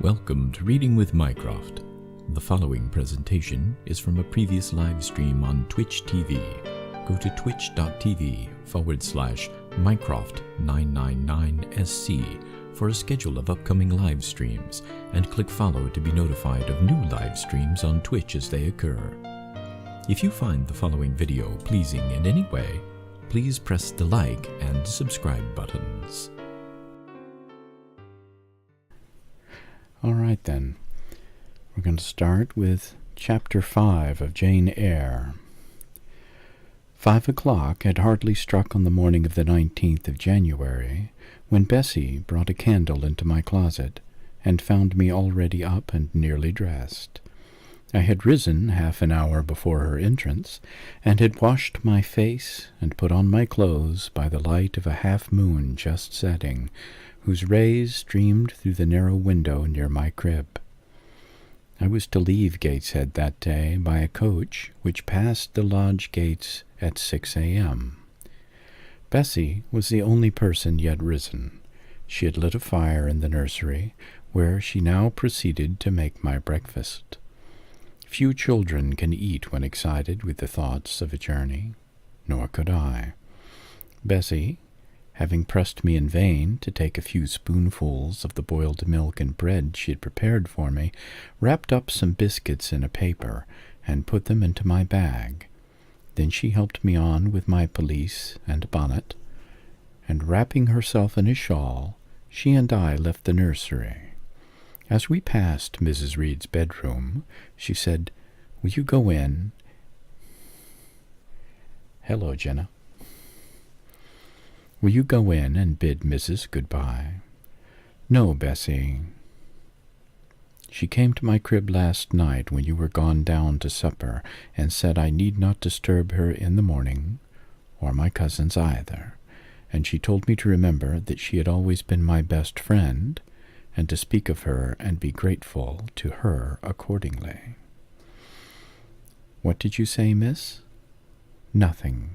Welcome to Reading with Mycroft. The following presentation is from a previous live stream on Twitch TV. Go to twitch.tv/Mycroft999SC for a schedule of upcoming live streams, and click follow to be notified of new live streams on Twitch as they occur. If you find the following video pleasing in any way, please press the like and subscribe buttons. All right then, we're going to start with Chapter 5 of Jane Eyre. 5 o'clock had hardly struck on the morning of the 19th of January when Bessie brought a candle into my closet and found me already up and nearly dressed. I had risen half an hour before her entrance, and had washed my face and put on my clothes by the light of a half-moon just setting, whose rays streamed through the narrow window near my crib. I was to leave Gateshead that day by a coach which passed the lodge gates at 6 a.m. Bessie was the only person yet risen. She had lit a fire in the nursery, where she now proceeded to make my breakfast. Few children can eat when excited with the thoughts of a journey, nor could I. Bessie, having pressed me in vain to take a few spoonfuls of the boiled milk and bread she had prepared for me, wrapped up some biscuits in a paper and put them into my bag. Then she helped me on with my pelisse and bonnet, and wrapping herself in a shawl, she and I left the nursery. As we passed Mrs. Reed's bedroom, she said, "Will you go in?" "Hello, Jenna." "Will you go in and bid Mrs. goodbye?" "No, Bessie. She came to my crib last night when you were gone down to supper, and said I need not disturb her in the morning, or my cousins either, and she told me to remember that she had always been my best friend, and to speak of her and be grateful to her accordingly." "What did you say, miss?" "Nothing."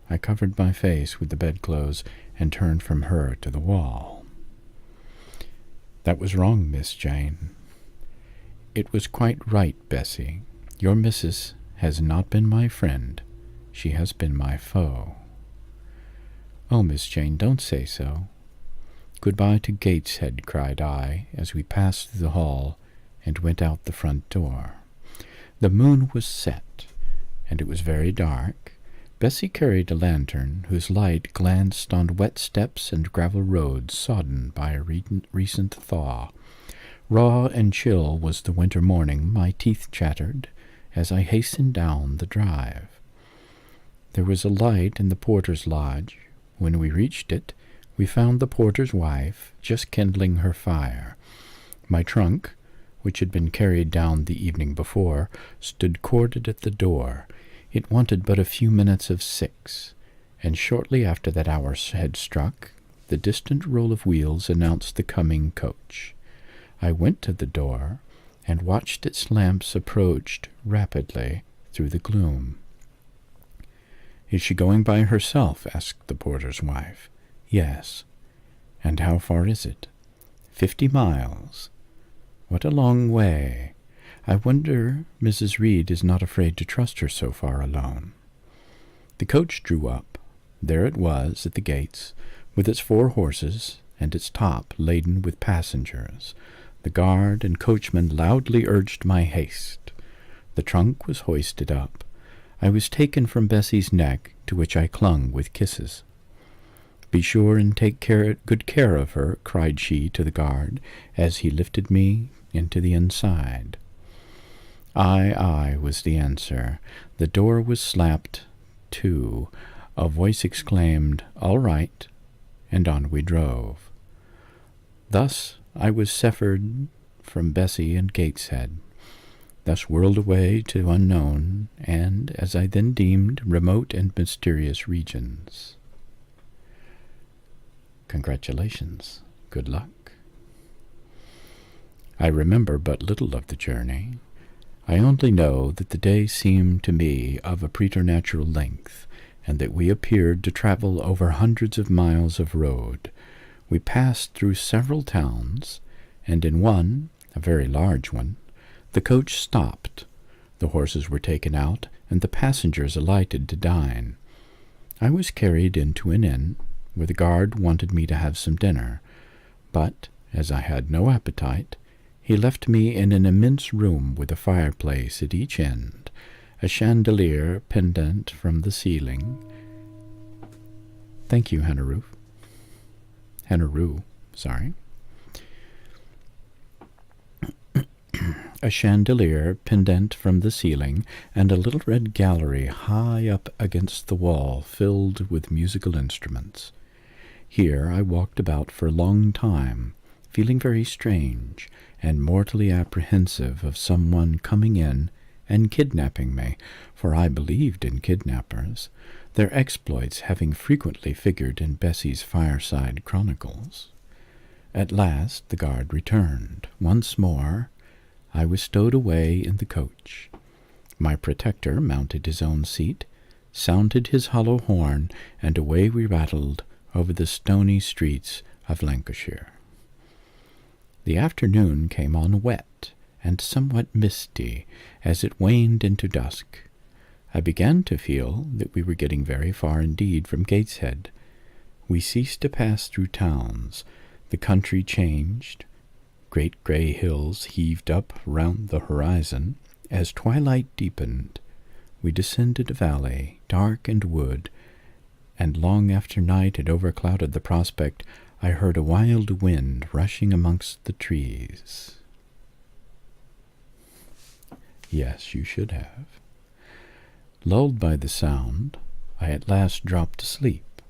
I covered my face with the bedclothes and turned from her to the wall. "That was wrong, Miss Jane." "It was quite right, Bessie. Your missus has not been my friend. She has been my foe." "Oh, Miss Jane, don't say so." "Goodbye to Gateshead," cried I, as we passed through the hall and went out the front door. The moon was set, and it was very dark. Bessie carried a lantern, whose light glanced on wet steps and gravel roads sodden by a recent thaw. Raw and chill was the winter morning. My teeth chattered as I hastened down the drive. There was a light in the porter's lodge. When we reached it, we found the porter's wife just kindling her fire. My trunk, which had been carried down the evening before, stood corded at the door. It wanted but a few minutes of 6, and shortly after that hour had struck, the distant roll of wheels announced the coming coach. I went to the door and watched its lamps approach rapidly through the gloom. "Is she going by herself?" asked the porter's wife. "Yes." "And how far is it?" 50 miles. "What a long way. I wonder Mrs. Reed is not afraid to trust her so far alone." The coach drew up. There it was at the gates, with its 4 horses and its top laden with passengers. The guard and coachman loudly urged my haste. The trunk was hoisted up. I was taken from Bessie's neck, to which I clung with kisses. "Be sure and take good care of her," cried she to the guard, as he lifted me into the inside. "Aye, aye," was the answer. The door was slapped to. A voice exclaimed, "All right," and on we drove. Thus I was severed from Bessie and Gateshead, thus whirled away to unknown, and, as I then deemed, remote and mysterious regions. Congratulations. Good luck. I remember but little of the journey. I only know that the day seemed to me of a preternatural length, and that we appeared to travel over hundreds of miles of road. We passed through several towns, and in one, a very large one, the coach stopped. The horses were taken out, and the passengers alighted to dine. I was carried into an inn, where the guard wanted me to have some dinner, but, as I had no appetite, he left me in an immense room with a fireplace at each end, a chandelier pendant from the ceiling. Thank you, Henaroo. A chandelier pendant from the ceiling, and a little red gallery high up against the wall filled with musical instruments. Here I walked about for a long time, feeling very strange, and mortally apprehensive of someone coming in and kidnapping me, for I believed in kidnappers, their exploits having frequently figured in Bessie's fireside chronicles. At last the guard returned. Once more I was stowed away in the coach. My protector mounted his own seat, sounded his hollow horn, and away we rattled over the stony streets of Lancashire. The afternoon came on wet and somewhat misty as it waned into dusk. I began to feel that we were getting very far indeed from Gateshead. We ceased to pass through towns. The country changed. Great grey hills heaved up round the horizon. As twilight deepened, we descended a valley, dark and wood, and long after night had overclouded the prospect, I heard a wild wind rushing amongst the trees. Yes, you should have. Lulled by the sound, I at last dropped asleep.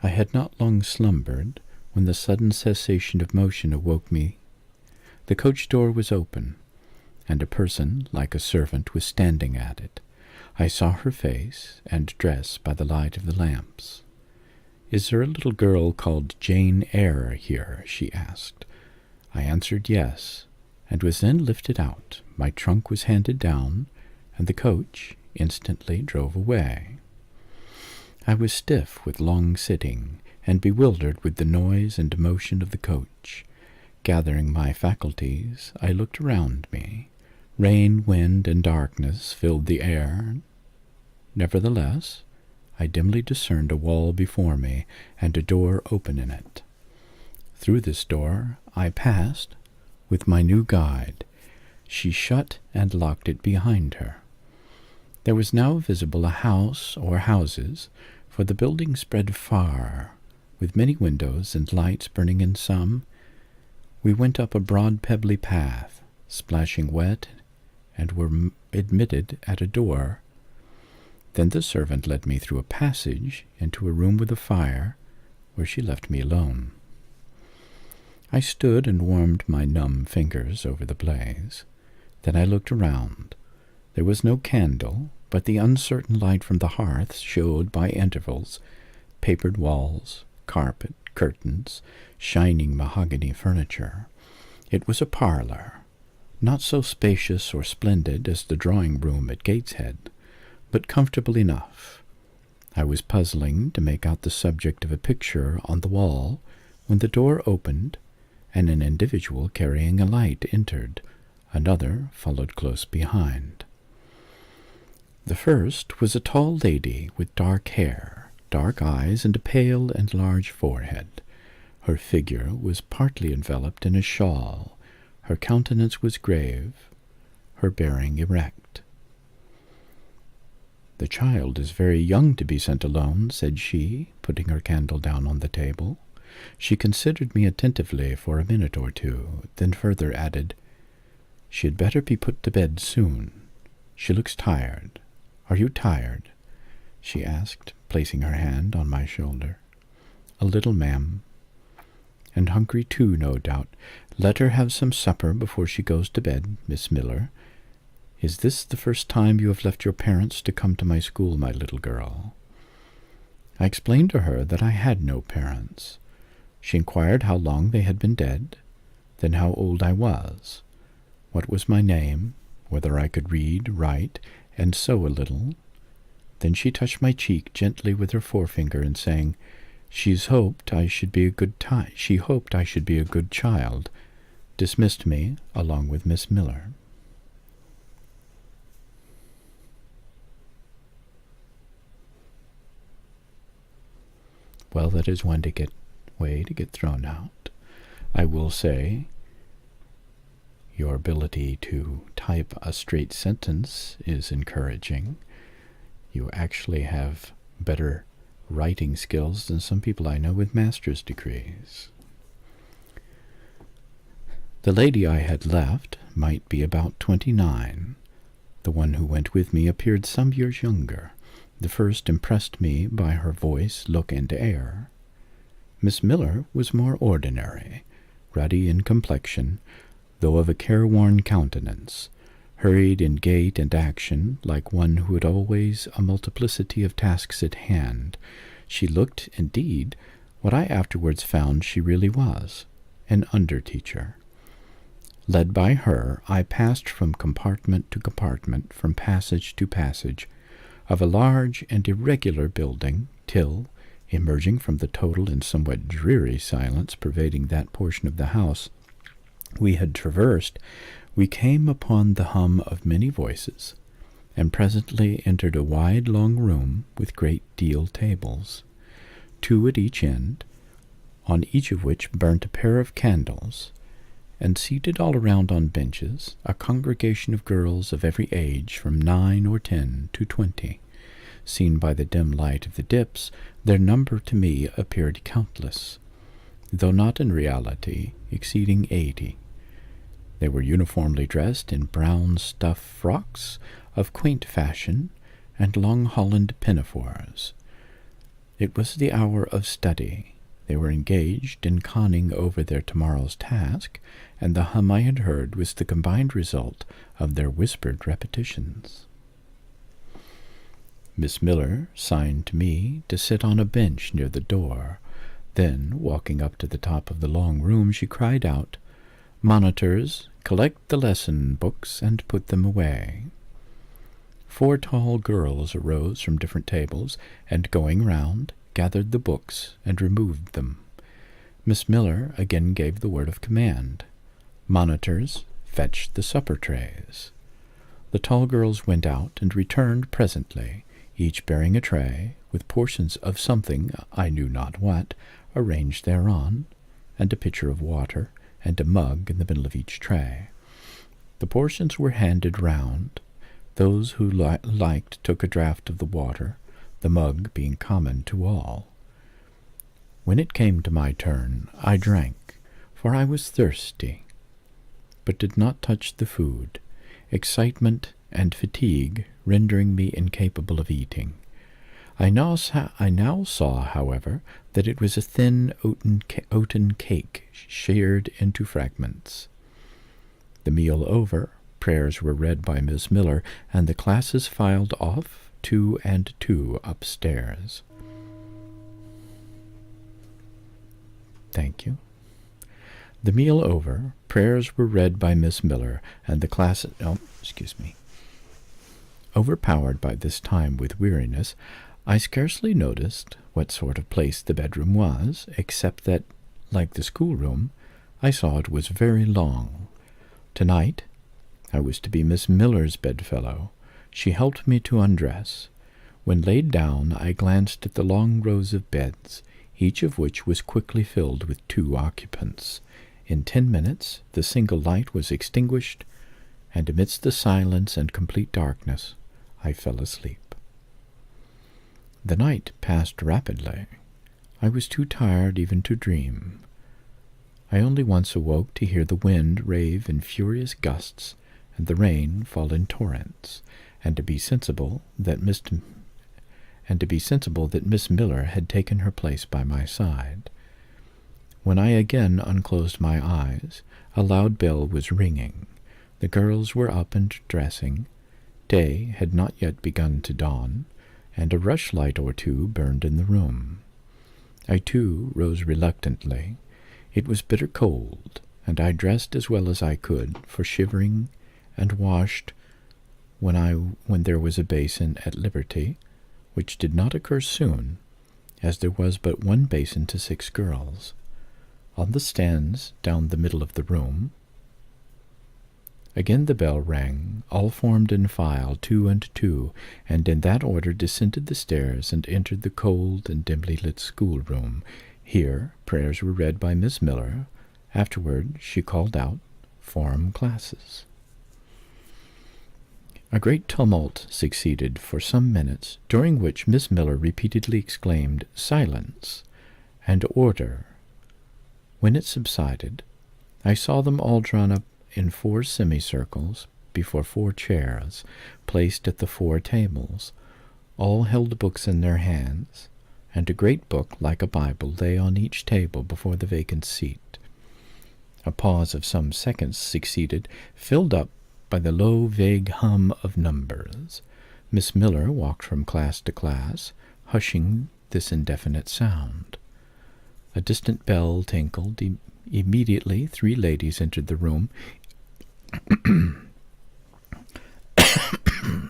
I had not long slumbered when the sudden cessation of motion awoke me. The coach door was open, and a person, like a servant, was standing at it. I saw her face and dress by the light of the lamps. "Is there a little girl called Jane Eyre here?" she asked. I answered yes, and was then lifted out. My trunk was handed down, and the coach instantly drove away. I was stiff with long sitting, and bewildered with the noise and motion of the coach. Gathering my faculties, I looked around me. Rain, wind, and darkness filled the air. Nevertheless, I dimly discerned a wall before me, and a door open in it. Through this door I passed with my new guide. She shut and locked it behind her. There was now visible a house or houses, for the building spread far, with many windows and lights burning in some. We went up a broad pebbly path, splashing wet, and were admitted at a door. Then the servant led me through a passage into a room with a fire, where she left me alone. I stood and warmed my numb fingers over the blaze. Then I looked around. There was no candle, but the uncertain light from the hearth showed by intervals papered walls, carpet, curtains, shining mahogany furniture. It was a parlour, not so spacious or splendid as the drawing-room at Gateshead, but comfortable enough. I was puzzling to make out the subject of a picture on the wall when the door opened, and an individual carrying a light entered. Another followed close behind. The first was a tall lady with dark hair, dark eyes, and a pale and large forehead. Her figure was partly enveloped in a shawl. Her countenance was grave, her bearing erect. "The child is very young to be sent alone," said she, putting her candle down on the table. She considered me attentively for a minute or two, then further added, "She had better be put to bed soon. She looks tired. Are you tired?" she asked, placing her hand on my shoulder. "A little, ma'am." "And hungry too, no doubt. Let her have some supper before she goes to bed, Miss Miller. Is this the first time you have left your parents to come to my school, my little girl?" I explained to her that I had no parents. She inquired how long they had been dead, then how old I was, what was my name, whether I could read, write, and sew a little. Then she touched my cheek gently with her forefinger, and saying, she hoped I should be a good child, dismissed me along with Miss Miller. Well, that is one way to get thrown out. I will say your ability to type a straight sentence is encouraging. You actually have better writing skills than some people I know with master's degrees. The lady I had left might be about 29. The one who went with me appeared some years younger. The first impressed me by her voice, look, and air. Miss Miller was more ordinary, ruddy in complexion, though of a careworn countenance, hurried in gait and action, like one who had always a multiplicity of tasks at hand. She looked, indeed, what I afterwards found she really was, an under-teacher. Led by her, I passed from compartment to compartment, from passage to passage, of a large and irregular building, till, emerging from the total and somewhat dreary silence pervading that portion of the house we had traversed, we came upon the hum of many voices, and presently entered a wide long room with great deal tables, 2 at each end, on each of which burnt a pair of candles, and seated all around on benches, a congregation of girls of every age, from 9 or 10 to 20. Seen by the dim light of the dips, their number to me appeared countless, though not in reality exceeding 80. They were uniformly dressed in brown stuff frocks of quaint fashion and long holland pinafores. It was the hour of study. They were engaged in conning over their tomorrow's task, and the hum I had heard was the combined result of their whispered repetitions. Miss Miller signed to me to sit on a bench near the door. Then, walking up to the top of the long room, she cried out, "Monitors, collect the lesson books and put them away." 4 tall girls arose from different tables, and going round, gathered the books and removed them. Miss Miller again gave the word of command. "Monitors, fetch the supper trays." The tall girls went out and returned presently, each bearing a tray, with portions of something, I knew not what, arranged thereon, and a pitcher of water, and a mug in the middle of each tray. The portions were handed round. Those who liked took a draught of the water, the mug being common to all. When it came to my turn, I drank, for I was thirsty, but did not touch the food, excitement and fatigue rendering me incapable of eating. I now saw, however, that it was a thin oaten cake sheared into fragments. The meal over, prayers were read by Miss Miller, and the classes filed off 2 and 2 upstairs. Thank you. The meal over, prayers were read by Miss Miller, and the classes... Overpowered by this time with weariness, I scarcely noticed what sort of place the bedroom was, except that, like the schoolroom, I saw it was very long. Tonight I was to be Miss Miller's bedfellow. She helped me to undress. When laid down, I glanced at the long rows of beds, each of which was quickly filled with 2 occupants. In 10 minutes the single light was extinguished, and amidst the silence and complete darkness I fell asleep. The night passed rapidly. I was too tired even to dream. I only once awoke to hear the wind rave in furious gusts and the rain fall in torrents, and to be sensible that Miss Miller had taken her place by my side. When I again unclosed my eyes, a loud bell was ringing. The girls were up and dressing. Day had not yet begun to dawn, and a rushlight or 2 burned in the room. I, too, rose reluctantly. It was bitter cold, and I dressed as well as I could, for shivering, and washed when there was a basin at liberty, which did not occur soon, as there was but 1 basin to 6 girls. On the stands down the middle of the room Again the bell rang. All formed in file, 2 and 2, and in that order descended the stairs and entered the cold and dimly lit schoolroom. Here prayers were read by Miss Miller. Afterward she called out, "Form classes." A great tumult succeeded for some minutes, during which Miss Miller repeatedly exclaimed, "Silence!" and "Order!" When it subsided, I saw them all drawn up in 4 semicircles before 4 chairs, placed at the 4 tables. All held books in their hands, and a great book like a Bible lay on each table before the vacant seat. A pause of some seconds succeeded, filled up by the low, vague hum of numbers. Miss Miller walked from class to class, hushing this indefinite sound. A distant bell tinkled. Immediately 3 ladies entered the room.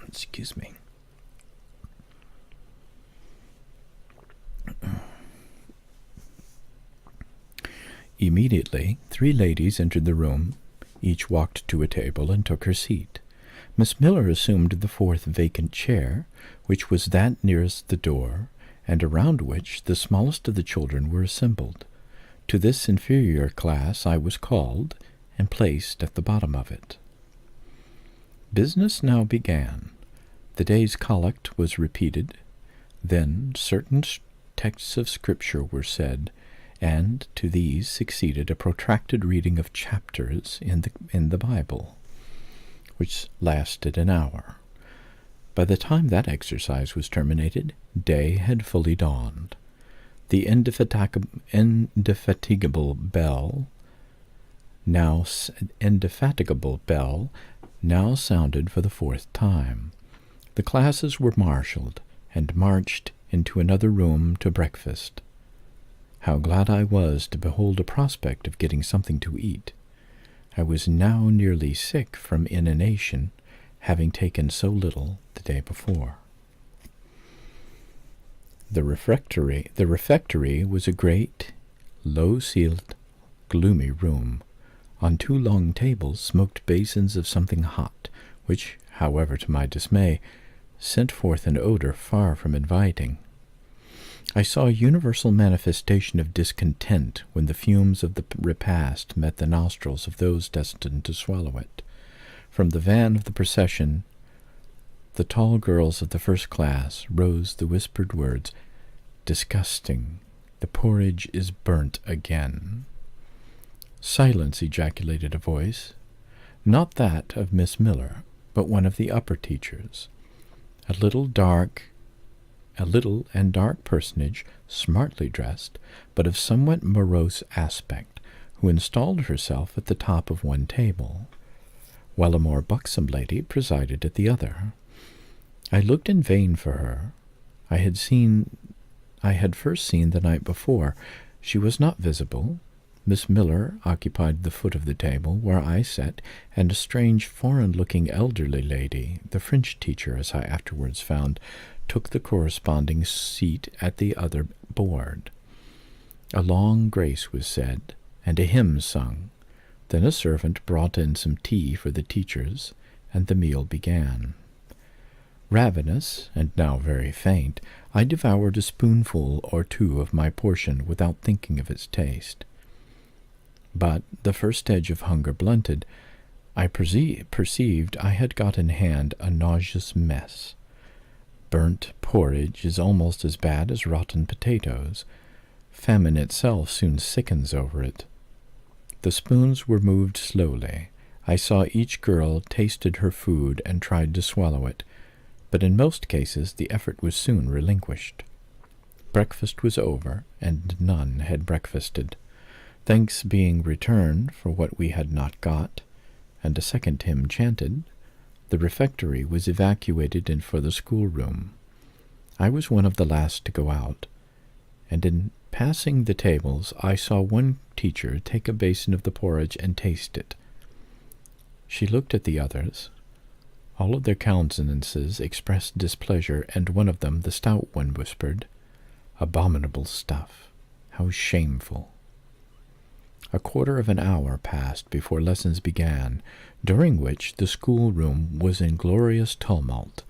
Excuse me. Immediately 3 ladies entered the room. Each walked to a table and took her seat. Miss Miller assumed the 4th vacant chair, which was that nearest the door, and around which the smallest of the children were assembled. To this inferior class I was called, and placed at the bottom of it. Business now began. The day's collect was repeated. Then certain texts of Scripture were said, and to these succeeded a protracted reading of chapters in the Bible, which lasted an hour. By the time that exercise was terminated, day had fully dawned. The indefatigable bell now sounded for the 4th time. The classes were marshaled and marched into another room to breakfast. How glad I was to behold a prospect of getting something to eat. I was now nearly sick from inanition, having taken so little the day before. The refectory was a great, low-ceiled, gloomy room. On 2 long tables smoked basins of something hot, which, however, to my dismay, sent forth an odor far from inviting. I saw a universal manifestation of discontent when the fumes of the repast met the nostrils of those destined to swallow it. From the van of the procession, the tall girls of the 1st class, rose the whispered words, "Disgusting! The porridge is burnt again." "Silence!" ejaculated a voice, not that of Miss Miller, but one of the upper teachers. A little and dark personage, smartly dressed, but of somewhat morose aspect, who installed herself at the top of one table, while a more buxom lady presided at the other. I looked in vain for her. I had first seen the night before. She was not visible. Miss Miller occupied the foot of the table where I sat, and a strange, foreign-looking elderly lady, the French teacher, as I afterwards found, took the corresponding seat at the other board. A long grace was said, and a hymn sung. Then a servant brought in some tea for the teachers, and the meal began. Ravenous, and now very faint, I devoured a spoonful or 2 of my portion without thinking of its taste. But, the first edge of hunger blunted, I perceived I had got in hand a nauseous mess. Burnt porridge is almost as bad as rotten potatoes. Famine itself soon sickens over it. The spoons were moved slowly. I saw each girl tasted her food and tried to swallow it, but in most cases the effort was soon relinquished. Breakfast was over, and none had breakfasted. Thanks being returned for what we had not got, and a second hymn chanted, the refectory was evacuated and for the schoolroom. I was one of the last to go out, and in passing the tables I saw one teacher take a basin of the porridge and taste it. She looked at the others. All of their countenances expressed displeasure, and one of them, the stout one, whispered, "Abominable stuff! How shameful!" A quarter of an hour passed before lessons began, during which the schoolroom was in glorious tumult.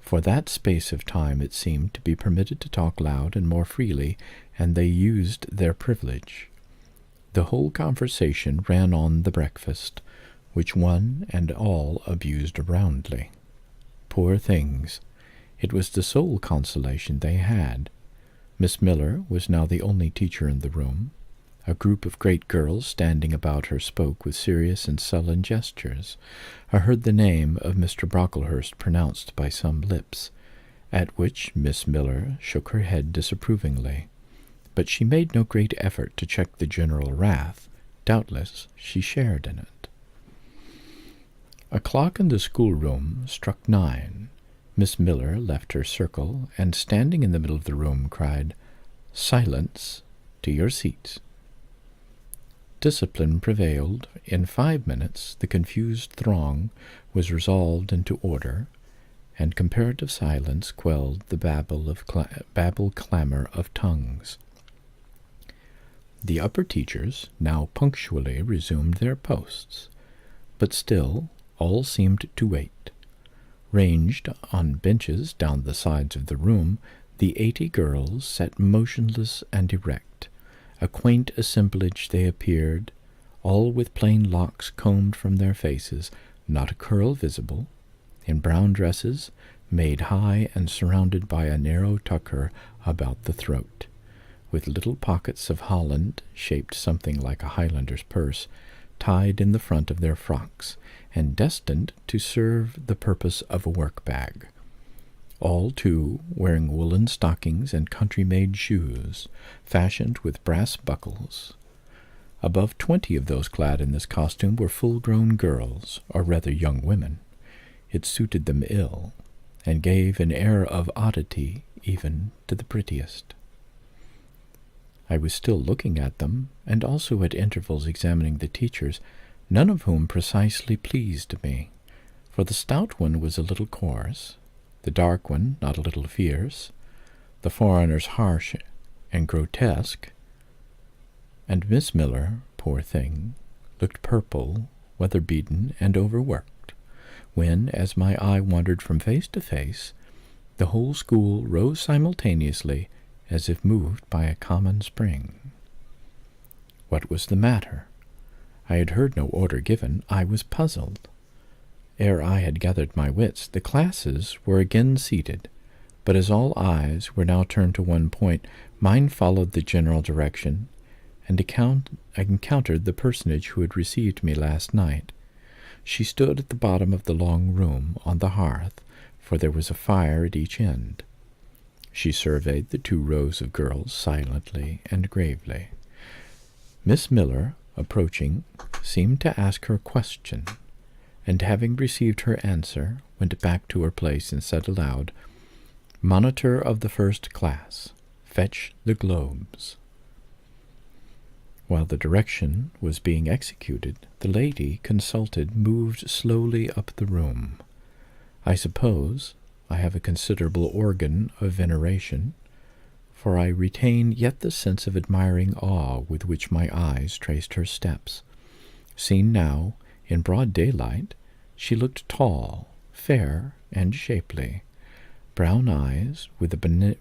For that space of time it seemed to be permitted to talk loud and more freely, and they used their privilege. The whole conversation ran on the breakfast, which one and all abused roundly. Poor things! It was the sole consolation they had. Miss Miller was now the only teacher in the room. A group of great girls standing about her spoke with serious and sullen gestures. I heard the name of Mr. Brocklehurst pronounced by some lips, at which Miss Miller shook her head disapprovingly. But she made no great effort to check the general wrath. Doubtless she shared in it. A clock in the schoolroom struck 9. Miss Miller left her circle, and standing in the middle of the room, cried, "Silence! To your seats!" Discipline prevailed. In 5 minutes the confused throng was resolved into order, and comparative silence quelled the babble-clamor of tongues. The upper teachers now punctually resumed their posts, but still all seemed to wait. Ranged on benches down the sides of the room, the 80 girls sat motionless and erect. A quaint assemblage they appeared, all with plain locks combed from their faces, not a curl visible, in brown dresses, made high and surrounded by a narrow tucker about the throat, with little pockets of holland, shaped something like a Highlander's purse, tied in the front of their frocks, and destined to serve the purpose of a work-bag. All, too, wearing woolen stockings and country-made shoes, fashioned with brass buckles. Above 20 of those clad in this costume were full-grown girls, or rather young women. It suited them ill, and gave an air of oddity even to the prettiest. I was still looking at them, and also at intervals examining the teachers, none of whom precisely pleased me, for the stout one was a little coarse, the dark one not a little fierce, the foreigners harsh and grotesque, and Miss Miller, poor thing, looked purple, weather-beaten, and overworked, when, as my eye wandered from face to face, the whole school rose simultaneously, as if moved by a common spring. What was the matter? I had heard no order given. I was puzzled. Ere I had gathered my wits, the classes were again seated, but as all eyes were now turned to one point, mine followed the general direction, and I encountered the personage who had received me last night. She stood at the bottom of the long room, on the hearth, for there was a fire at each end. She surveyed the 2 rows of girls silently and gravely. Miss Miller, approaching, seemed to ask her a question, and having received her answer, went back to her place and said aloud, "Monitor of the first class, fetch the globes." While the direction was being executed, the lady consulted moved slowly up the room. I suppose I have a considerable organ of veneration, for I retain yet the sense of admiring awe with which my eyes traced her steps. Seen now, in broad daylight, she looked tall, fair, and shapely. Brown eyes, with a benignant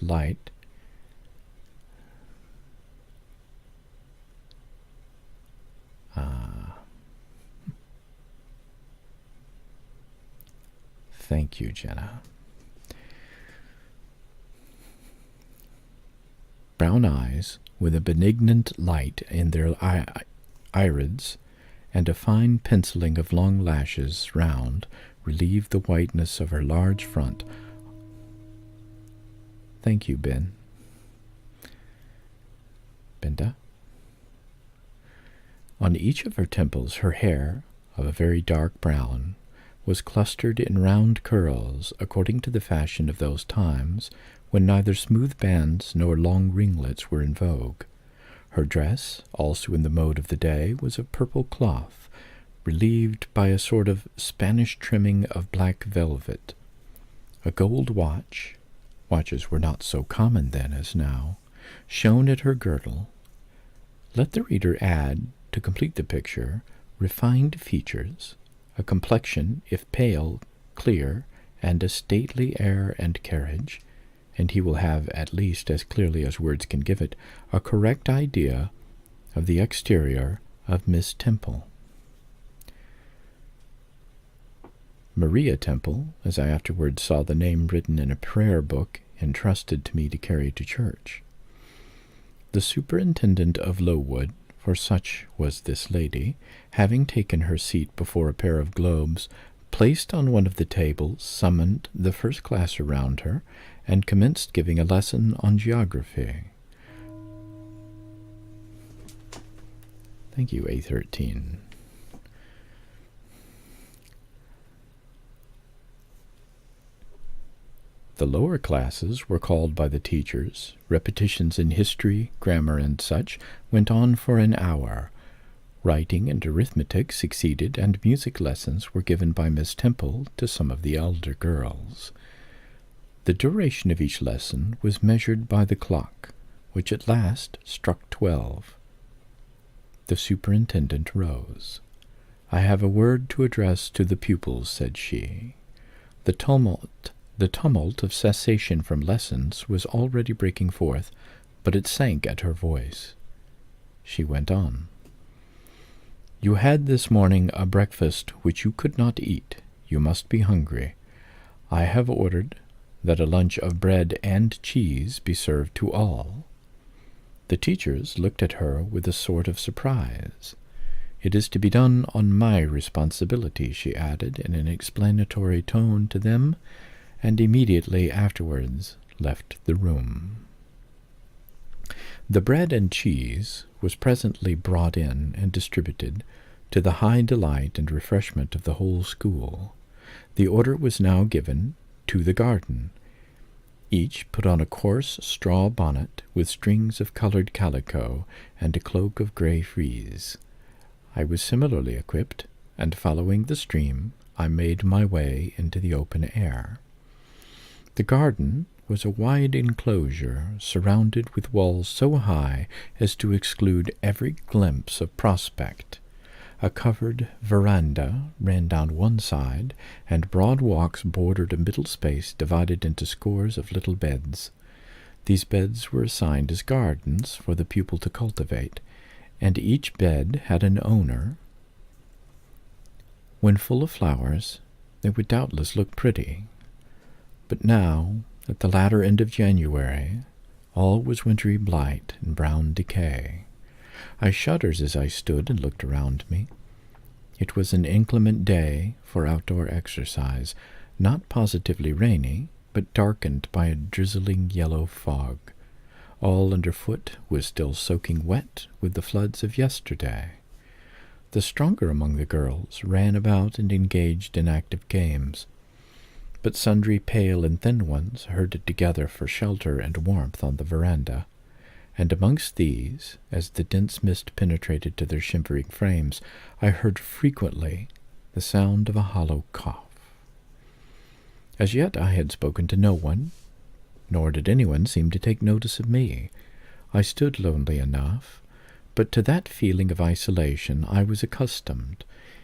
light, Thank you, Jenna. Brown eyes, with a benignant light in their irids, and a fine penciling of long lashes round, relieved the whiteness of her large front. Thank you, Ben. Benda. On each of her temples her hair, of a very dark brown, was clustered in round curls, according to the fashion of those times, when neither smooth bands nor long ringlets were in vogue. Her dress, also in the mode of the day, was of purple cloth, relieved by a sort of Spanish trimming of black velvet. A gold watch — watches were not so common then as now shone at her girdle. Let the reader add, to complete the picture, refined features, a complexion, if pale, clear, and a stately air and carriage, and he will have, at least as clearly as words can give it, a correct idea of the exterior of Miss Temple. Maria Temple, as I afterwards saw the name written in a prayer book entrusted to me to carry to church. The superintendent of Lowood, for such was this lady, having taken her seat before a pair of globes, placed on one of the tables, summoned the first class around her, and commenced giving a lesson on geography. Thank you, A13. The lower classes were called by the teachers. Repetitions in history, grammar, and such went on for an hour. Writing and arithmetic succeeded, and music lessons were given by Miss Temple to some of the elder girls. The duration of each lesson was measured by the clock, which at last struck 12. The superintendent rose. "I have a word to address to the pupils," said she. The tumult of cessation from lessons was already breaking forth, but it sank at her voice. She went on. "You had this morning a breakfast which you could not eat. You must be hungry. I have ordered that a lunch of bread and cheese be served to all." The teachers looked at her with a sort of surprise. "It is to be done on my responsibility," she added in an explanatory tone to them, and immediately afterwards left the room. The bread and cheese was presently brought in and distributed, to the high delight and refreshment of the whole school. The order was now given to the garden. Each put on a coarse straw bonnet with strings of colored calico and a cloak of gray frieze. I was similarly equipped, and following the stream, I made my way into the open air. The garden was a wide enclosure surrounded with walls so high as to exclude every glimpse of prospect. A covered veranda ran down one side, and broad walks bordered a middle space divided into scores of little beds. These beds were assigned as gardens for the pupil to cultivate, and each bed had an owner. When full of flowers, they would doubtless look pretty. But now, at the latter end of January, all was wintry blight and brown decay. I shuddered as I stood and looked around me. It was an inclement day for outdoor exercise, not positively rainy, but darkened by a drizzling yellow fog. All underfoot was still soaking wet with the floods of yesterday. The stronger among the girls ran about and engaged in active games, but sundry pale and thin ones herded together for shelter and warmth on the veranda, and amongst these, as the dense mist penetrated to their shivering frames, I heard frequently the sound of a hollow cough. As yet I had spoken to no one, nor did anyone seem to take notice of me. I stood lonely enough, but to that feeling of isolation I was accustomed.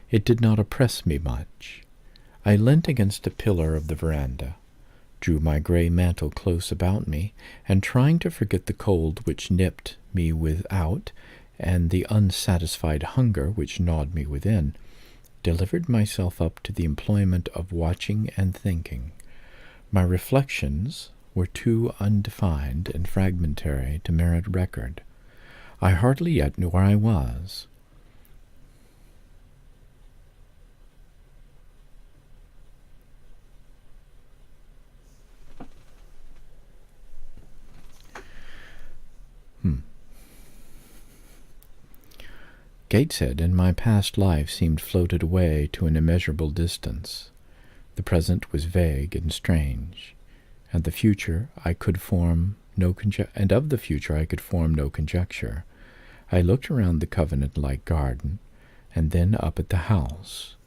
It did not oppress me much. I leant against a pillar of the veranda, drew my gray mantle close about me, and trying to forget the cold which nipped me without, and the unsatisfied hunger which gnawed me within, delivered myself up to the employment of watching and thinking. My reflections were too undefined and fragmentary to merit record. I hardly yet knew where I was. Gateshead in my past life seemed floated away to an immeasurable distance. The present was vague and strange, and the future I could form no conjecture. I looked around the covenant-like garden, and then up at the house,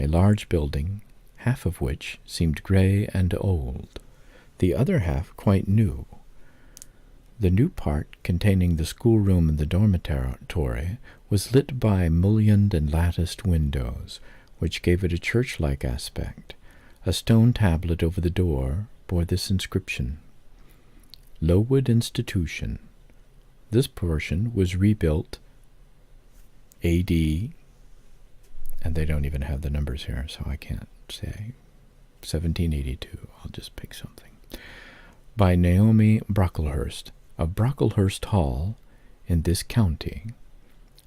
a large building, half of which seemed gray and old, the other half quite new. The new part, containing the schoolroom and the dormitory, was lit by mullioned and latticed windows, which gave it a church-like aspect. A stone tablet over the door bore this inscription: Lowood Institution. This portion was rebuilt A.D., and they don't even have the numbers here, so I can't say, 1782. I'll just pick something. By Naomi Brocklehurst, of Brocklehurst Hall, in this county.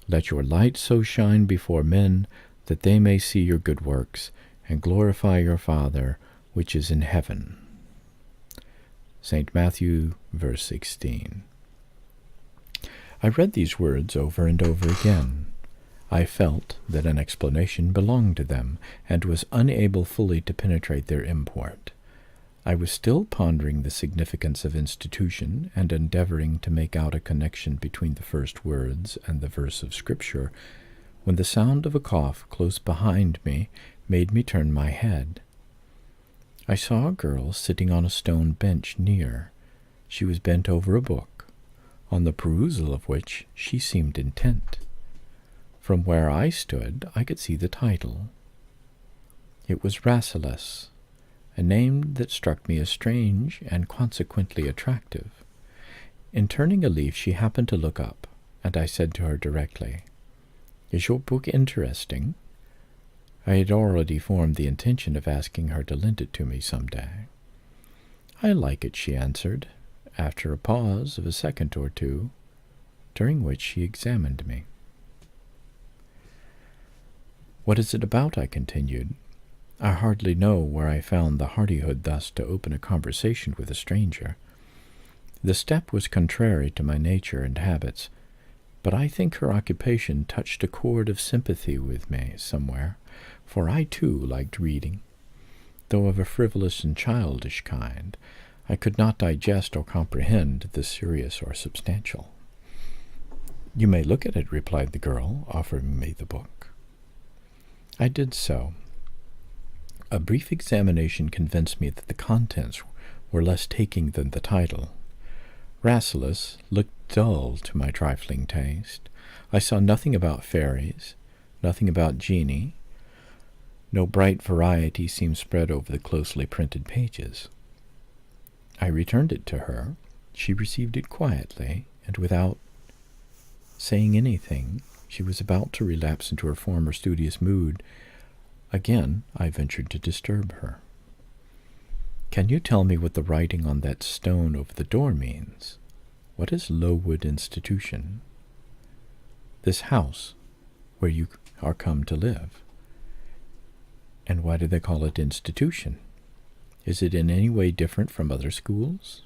Let your light so shine before men that they may see your good works and glorify your Father which is in heaven. St. Matthew, verse 16. I read these words over and over again. I felt that an explanation belonged to them, and was unable fully to penetrate their import. I was still pondering the significance of institution, and endeavoring to make out a connection between the first words and the verse of Scripture, when the sound of a cough close behind me made me turn my head. I saw a girl sitting on a stone bench near. She was bent over a book, on the perusal of which she seemed intent. From where I stood, I could see the title. It was Rasselas, a name that struck me as strange and consequently attractive. In turning a leaf, she happened to look up, and I said to her directly, "Is your book interesting?" I had already formed the intention of asking her to lend it to me some day. "I like it," she answered, after a pause of a second or two, during which she examined me. "What is it about?" I continued. I hardly know where I found the hardihood thus to open a conversation with a stranger. The step was contrary to my nature and habits, but I think her occupation touched a chord of sympathy with me somewhere, for I too liked reading. Though of a frivolous and childish kind, I could not digest or comprehend the serious or substantial. "You may look at it," replied the girl, offering me the book. I did so. A brief examination convinced me that the contents were less taking than the title. Rasselas looked dull to my trifling taste. I saw nothing about fairies, nothing about genii. No bright variety seemed spread over the closely printed pages. I returned it to her. She received it quietly, and without saying anything. She was about to relapse into her former studious mood. Again I ventured to disturb her. "Can you tell me what the writing on that stone over the door means? What is Lowood Institution? This house where you are come to live. And why do they call it institution? Is it in any way different from other schools?"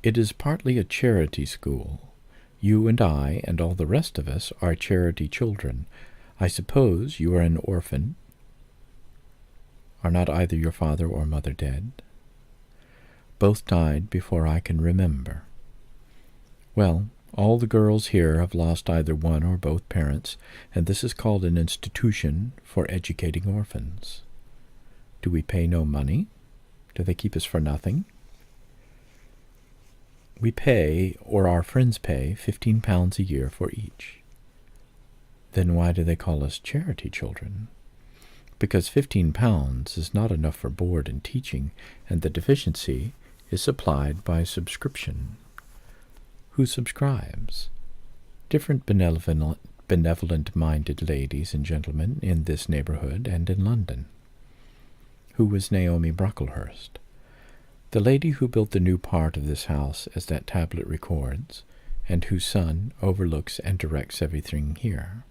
"It is partly a charity school. You and I and all the rest of us are charity children. I suppose you are an orphan. Are not either your father or mother dead?" "Both died before I can remember." "Well, all the girls here have lost either one or both parents, and this is called an institution for educating orphans. Do we pay no money? Do they keep us for nothing?" "We pay, or our friends pay, £15 a year for each." "Then why do they call us charity children?" "Because £15 is not enough for board and teaching, and the deficiency is supplied by subscription." "Who subscribes?" "Different benevolent-minded ladies and gentlemen in this neighborhood and in London." "Who was Naomi Brocklehurst?" "The lady who built the new part of this house, as that tablet records, and whose son overlooks and directs everything here."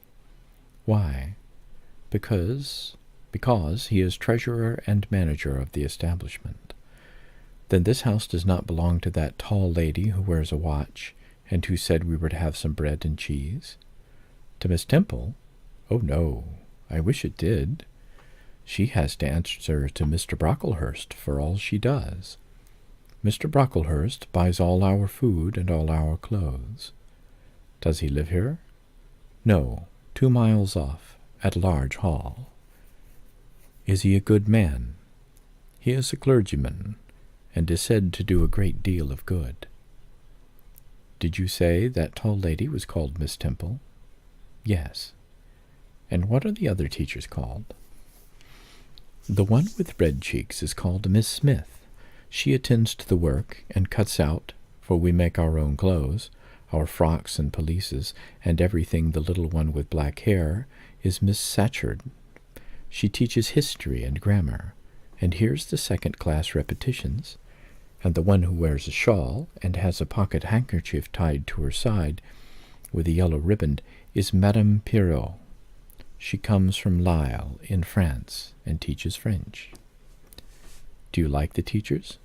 "Why?" Because he is treasurer and manager of the establishment." "Then this house does not belong to that tall lady who wears a watch, and who said we were to have some bread and cheese?" "To Miss Temple? Oh, no, I wish it did. She has to answer to Mr. Brocklehurst for all she does. Mr. Brocklehurst buys all our food and all our clothes." "Does he live here?" "No, 2 miles off, at Large Hall." "Is he a good man?" "He is a clergyman, and is said to do a great deal of good." Did you say that tall lady was called Miss Temple? Yes. And what are the other teachers called? The one with red cheeks is called Miss Smith. She attends to the work and cuts out, for we make our own clothes, our frocks and pelisses, and everything. The little one with black hair is Miss Satchard. She teaches history and grammar, and hears the second-class repetitions. And the one who wears a shawl and has a pocket handkerchief tied to her side with a yellow ribbon is Madame Pierrot. She comes from Lille in France and teaches French. Do you like the teachers?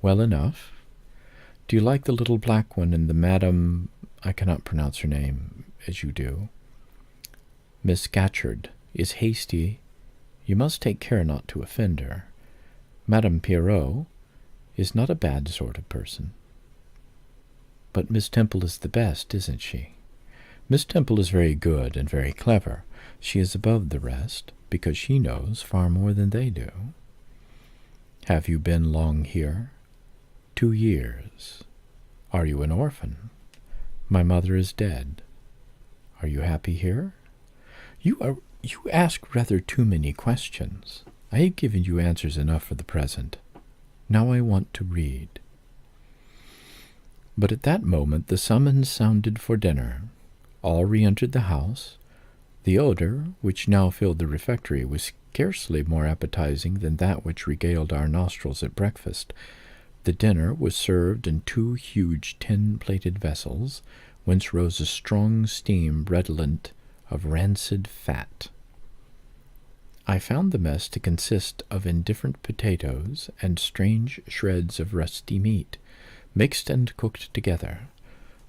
Well enough. Do you like the little black one and the Madame, I cannot pronounce her name, as you do? Miss Scatcherd is hasty. You must take care not to offend her. Madame Pierrot is not a bad sort of person. But Miss Temple is the best, isn't she? Miss Temple is very good and very clever. She is above the rest, because she knows far more than they do. Have you been long here? 2 years. Are you an orphan? My mother is dead. Are you happy here? You ask rather too many questions. I have given you answers enough for the present. Now I want to read. But at that moment the summons sounded for dinner. All re-entered the house. The odor, which now filled the refectory, was scarcely more appetizing than that which regaled our nostrils at breakfast. The dinner was served in 2 huge tin-plated vessels, whence rose a strong steam redolent of rancid fat. I found the mess to consist of indifferent potatoes and strange shreds of rusty meat, mixed and cooked together.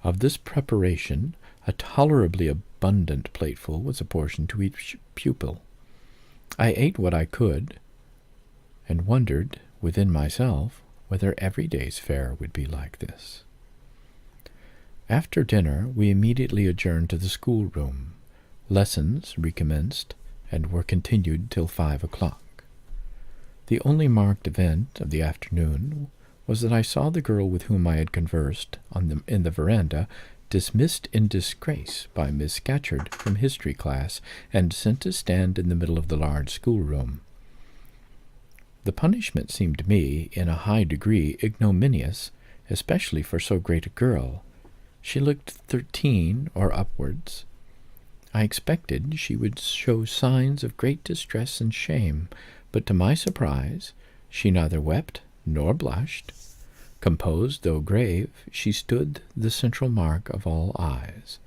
Of this preparation, a tolerably abundant plateful was apportioned to each pupil. I ate what I could, and wondered within myself whether every day's fare would be like this. After dinner, we immediately adjourned to the schoolroom. Lessons recommenced, and were continued till 5 o'clock. The only marked event of the afternoon was that I saw the girl with whom I had conversed in the veranda dismissed in disgrace by Miss Scatcherd from history class and sent to stand in the middle of the large schoolroom. The punishment seemed to me in a high degree ignominious, especially for so great a girl. She looked 13 or upwards. I expected she would show signs of great distress and shame, but to my surprise she neither wept nor blushed. Composed, though grave, she stood the central mark of all eyes.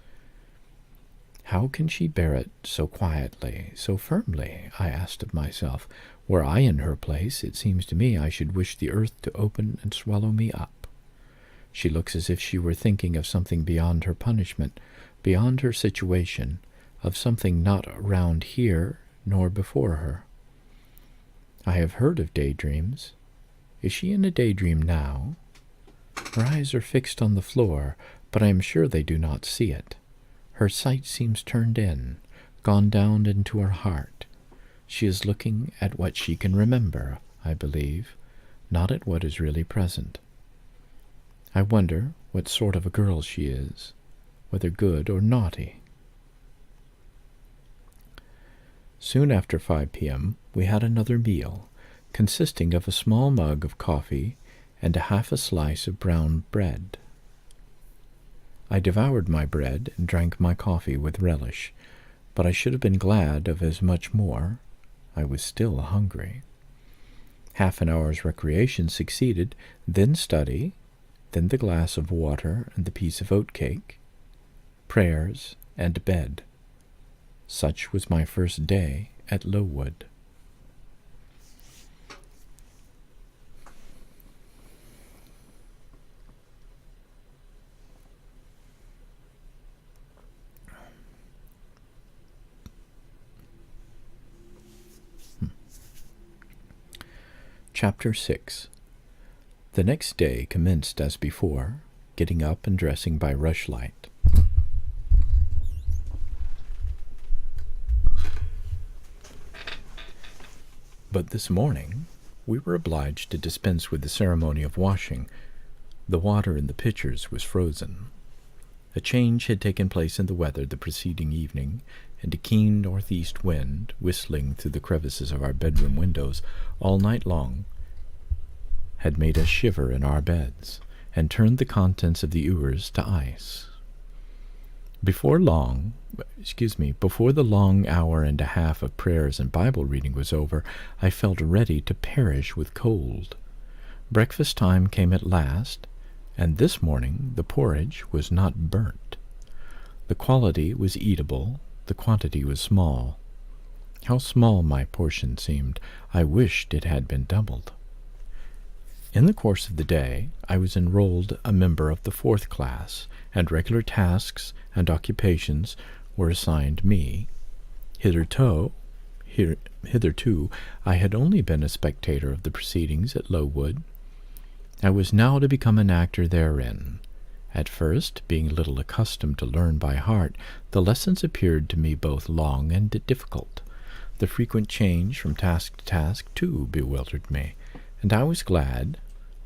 How can she bear it so quietly, so firmly? I asked of myself. Were I in her place, it seems to me I should wish the earth to open and swallow me up. She looks as if she were thinking of something beyond her punishment, beyond her situation, of something not round here nor before her. I have heard of daydreams. Is she in a daydream now? Her eyes are fixed on the floor, but I am sure they do not see it. Her sight seems turned in, gone down into her heart. She is looking at what she can remember, I believe, not at what is really present. I wonder what sort of a girl she is, whether good or naughty. Soon after 5 p.m. we had another meal, consisting of a small mug of coffee and half a slice of brown bread. I devoured my bread and drank my coffee with relish, but I should have been glad of as much more. I was still hungry. Half an hour's recreation succeeded, then study, then the glass of water and the piece of oat cake, prayers, and bed. Such was my first day at Lowood. Chapter 6. The next day commenced as before, getting up and dressing by rushlight. But this morning we were obliged to dispense with the ceremony of washing. The water in the pitchers was frozen. A change had taken place in the weather the preceding evening, and a keen northeast wind, whistling through the crevices of our bedroom windows all night long, had made us shiver in our beds, and turned the contents of the Eyres to ice. Before the long hour and a half of prayers and Bible reading was over, I felt ready to perish with cold. Breakfast time came at last, and this morning the porridge was not burnt. The quality was eatable, the quantity was small. How small my portion seemed! I wished it had been doubled. In the course of the day, I was enrolled a member of the 4th class, and regular tasks and occupations were assigned me. Hitherto, I had only been a spectator of the proceedings at Lowood. I was now to become an actor therein. At first, being little accustomed to learn by heart, the lessons appeared to me both long and difficult. The frequent change from task to task, too, bewildered me, and I was glad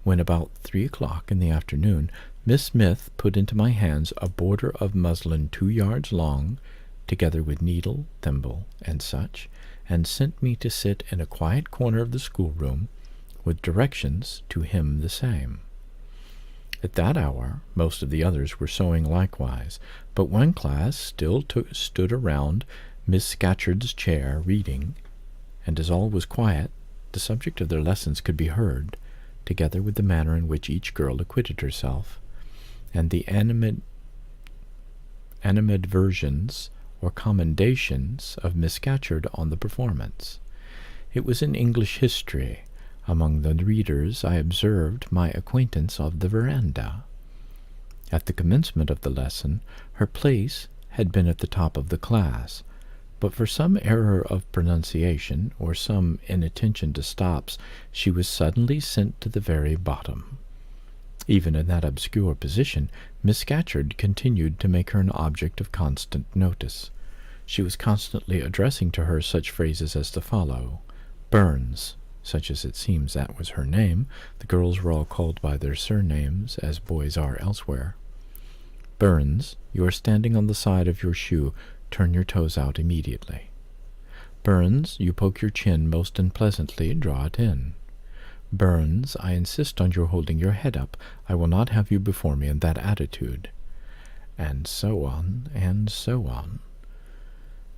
when about 3 o'clock in the afternoon Miss Smith put into my hands a border of muslin 2 yards long, together with needle, thimble, and such, and sent me to sit in a quiet corner of the schoolroom, with directions to hem the same. At that hour most of the others were sewing likewise, but one class still stood around Miss Scatcherd's chair reading, and as all was quiet, the subject of their lessons could be heard, together with the manner in which each girl acquitted herself, and the animadversions or commendations of Miss Scatcherd on the performance. It was in English history. Among the readers I observed my acquaintance of the veranda. At the commencement of the lesson, her place had been at the top of the class, but for some error of pronunciation or some inattention to stops, she was suddenly sent to the very bottom. Even in that obscure position, Miss Scatcherd continued to make her an object of constant notice. She was constantly addressing to her such phrases as to follow. Burns, such as it seems that was her name, the girls were all called by their surnames, as boys are elsewhere. Burns, you are standing on the side of your shoe. Turn your toes out immediately. Burns, you poke your chin most unpleasantly. Draw it in. Burns, I insist on your holding your head up. I will not have you before me in that attitude. And so on, and so on.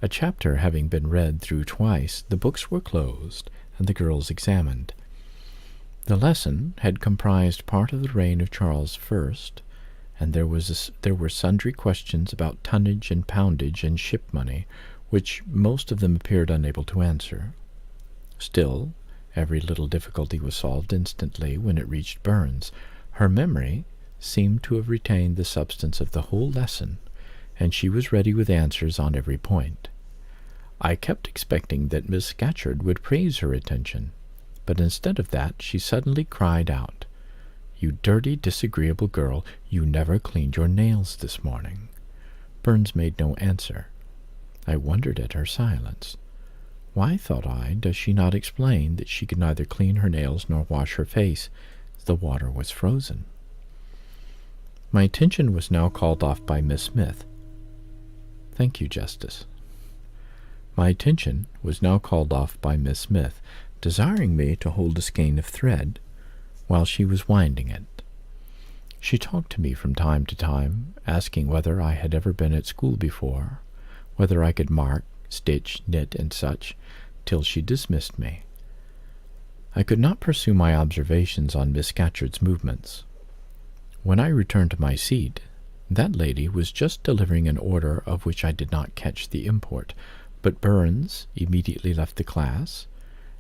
A chapter having been read through twice, the books were closed, and the girls examined. The lesson had comprised part of the reign of Charles I, and there were sundry questions about tonnage and poundage and ship money, which most of them appeared unable to answer. Still, every little difficulty was solved instantly when it reached Burns. Her memory seemed to have retained the substance of the whole lesson, and she was ready with answers on every point. I kept expecting that Miss Scatcherd would praise her attention, but instead of that she suddenly cried out, "You dirty, disagreeable girl, you never cleaned your nails this morning." Burns made no answer. I wondered at her silence. Why, thought I, does she not explain that she could neither clean her nails nor wash her face? The water was frozen. My attention was now called off by Miss Smith. Thank you, Justice. My attention was now called off by Miss Smith, desiring me to hold a skein of thread while she was winding it. She talked to me from time to time, asking whether I had ever been at school before, whether I could mark, stitch, knit, and such, till she dismissed me. I could not pursue my observations on Miss Scatcherd's movements. When I returned to my seat, that lady was just delivering an order of which I did not catch the import, but Burns immediately left the class,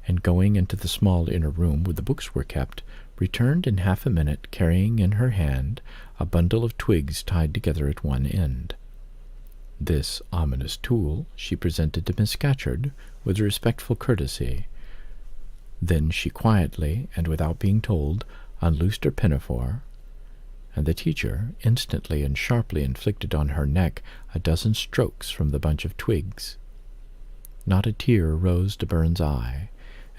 and going into the small inner room where the books were kept, returned in half a minute carrying in her hand a bundle of twigs tied together at one end. This ominous tool she presented to Miss Scatcherd with respectful courtesy. Then she quietly, and without being told, unloosed her pinafore, and the teacher instantly and sharply inflicted on her neck a dozen strokes from the bunch of twigs. Not a tear rose to Burns' eye,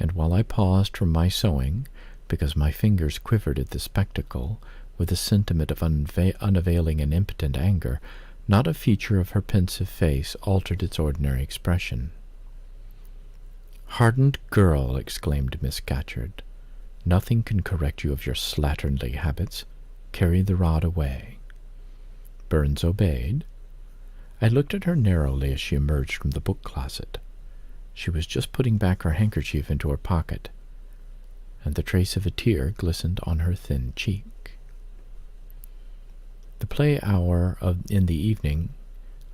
and while I paused from my sewing, because my fingers quivered at the spectacle, with a sentiment of unavailing and impotent anger. Not a feature of her pensive face altered its ordinary expression. "Hardened girl!" exclaimed Miss Scatcherd. "Nothing can correct you of your slatternly habits. Carry the rod away." Burns obeyed. I looked at her narrowly as she emerged from the book-closet. She was just putting back her handkerchief into her pocket, and the trace of a tear glistened on her thin cheek. The play hour in the evening,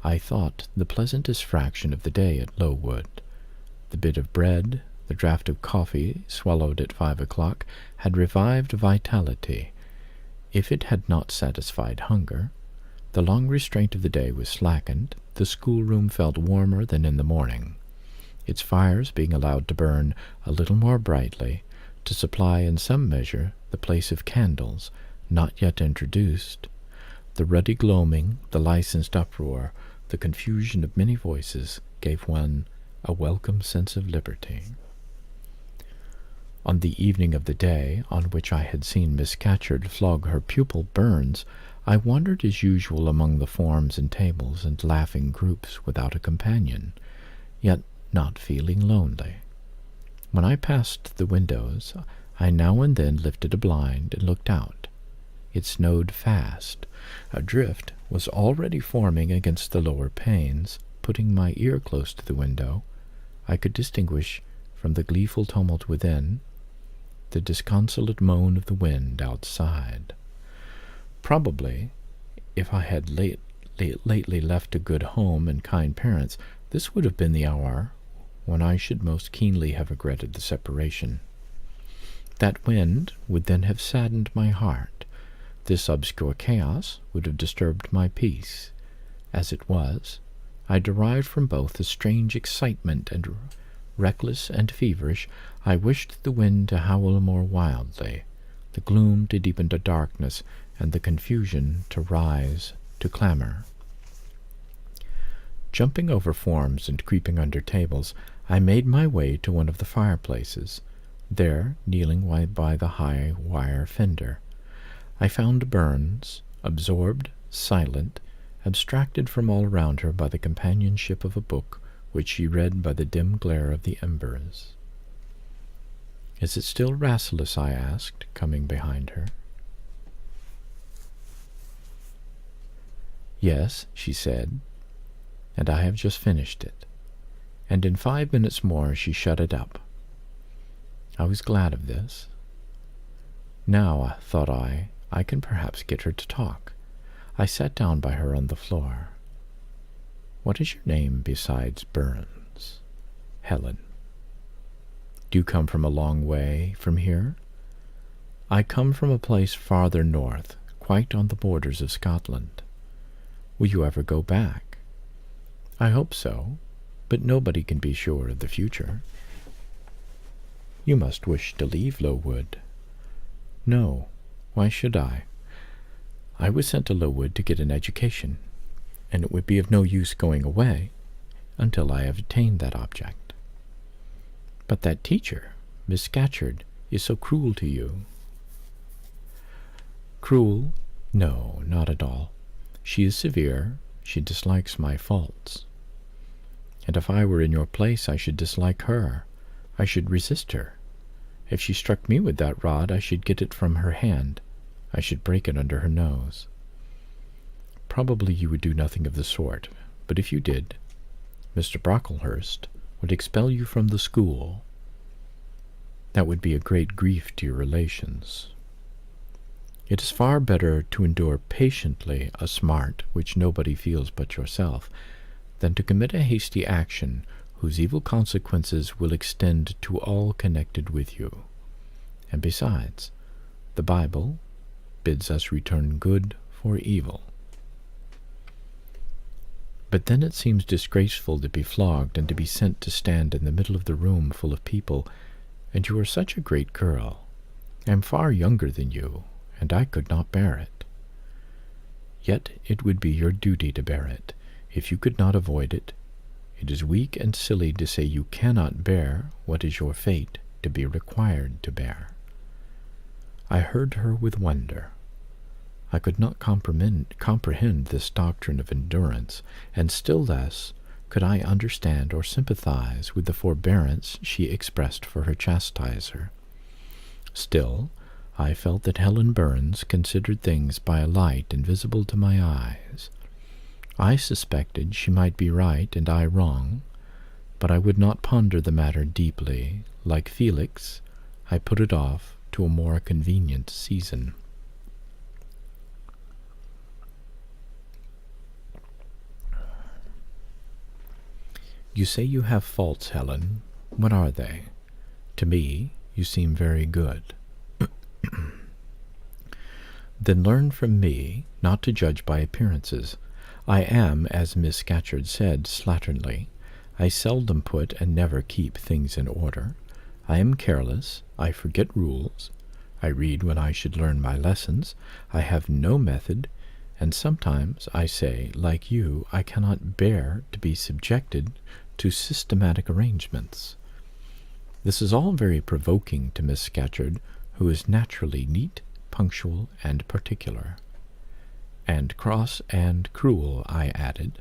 I thought, the pleasantest fraction of the day at Lowood. The bit of bread, the draught of coffee swallowed at 5 o'clock, had revived vitality. If it had not satisfied hunger, the long restraint of the day was slackened. The schoolroom felt warmer than in the morning, its fires being allowed to burn a little more brightly, to supply in some measure the place of candles not yet introduced. The ruddy gloaming, the licensed uproar, the confusion of many voices gave one a welcome sense of liberty. On the evening of the day on which I had seen Miss Scatcherd flog her pupil Burns, I wandered as usual among the forms and tables and laughing groups without a companion, yet not feeling lonely. When I passed the windows, I now and then lifted a blind and looked out. It snowed fast. A drift was already forming against the lower panes. Putting my ear close to the window, I could distinguish from the gleeful tumult within the disconsolate moan of the wind outside. Probably, if I had lately left a good home and kind parents, this would have been the hour when I should most keenly have regretted the separation. That wind would then have saddened my heart. This obscure chaos would have disturbed my peace. As it was, I derived from both a strange excitement, and reckless and feverish, I wished the wind to howl more wildly, the gloom to deepen to darkness, and the confusion to rise to clamor. Jumping over forms and creeping under tables, I made my way to one of the fireplaces. There, kneeling by the high wire fender, I found Burns, absorbed, silent, abstracted from all around her by the companionship of a book which she read by the dim glare of the embers. "Is it still Rasselas?" I asked, coming behind her. "Yes," she said, "and I have just finished it." And in 5 minutes more she shut it up. I was glad of this. Now, thought I can perhaps get her to talk. I sat down by her on the floor. "What is your name besides Burns?" "Helen." "Do you come from a long way from here?" "I come from a place farther north, quite on the borders of Scotland." "Will you ever go back?" "I hope so, but nobody can be sure of the future." "You must wish to leave Lowood." "No. Why should I? I was sent to Lowood to get an education, and it would be of no use going away until I have attained that object." "But that teacher, Miss Scatcherd, is so cruel to you." "Cruel? No, not at all. She is severe. She dislikes my faults. And if I were in your place, I should dislike her. I should resist her. If she struck me with that rod, I should get it from her hand. I should break it under her nose." "Probably you would do nothing of the sort, but if you did, Mr. Brocklehurst would expel you from the school. That would be a great grief to your relations. It is far better to endure patiently a smart which nobody feels but yourself, than to commit a hasty action whose evil consequences will extend to all connected with you. And besides, the Bible bids us return good for evil." "But then it seems disgraceful to be flogged and to be sent to stand in the middle of the room full of people, and you are such a great girl. I am far younger than you, and I could not bear it." "Yet it would be your duty to bear it, if you could not avoid it. It is weak and silly to say you cannot bear what is your fate to be required to bear." I heard her with wonder. I could not comprehend this doctrine of endurance, and still less could I understand or sympathize with the forbearance she expressed for her chastiser. Still, I felt that Helen Burns considered things by a light invisible to my eyes. I suspected she might be right and I wrong, but I would not ponder the matter deeply. Like Felix, I put it off to a more convenient season. You say you have faults, Helen. What are they? To me, you seem very good. Then learn from me not to judge by appearances. I am, as Miss Scatcherd said slatternly, I seldom put and never keep things in order. I am careless. I forget rules. I read when I should learn my lessons. I have no method, and sometimes I say, like you, I cannot bear to be subjected to systematic arrangements. This is all very provoking to Miss Scatcherd, who is naturally neat, punctual, and particular. And cross and cruel, I added.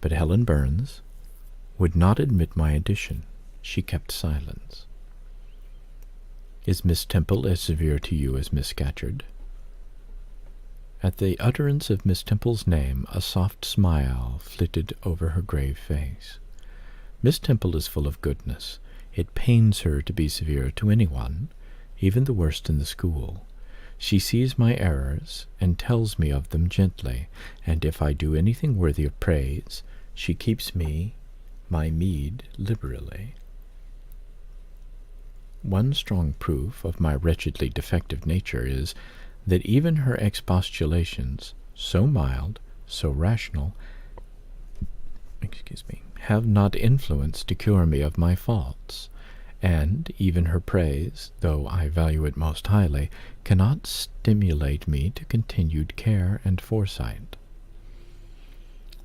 But Helen Burns would not admit my addition. She kept silence. Is Miss Temple as severe to you as Miss Scatcherd? At the utterance of Miss Temple's name, a soft smile flitted over her grave face. Miss Temple is full of goodness. It pains her to be severe to anyone, even the worst in the school. She sees my errors, and tells me of them gently, and if I do anything worthy of praise, she keeps me my meed liberally. One strong proof of my wretchedly defective nature is that even her expostulations, so mild, so rational, have not influence to cure me of my faults, and even her praise, though I value it most highly, cannot stimulate me to continued care and foresight.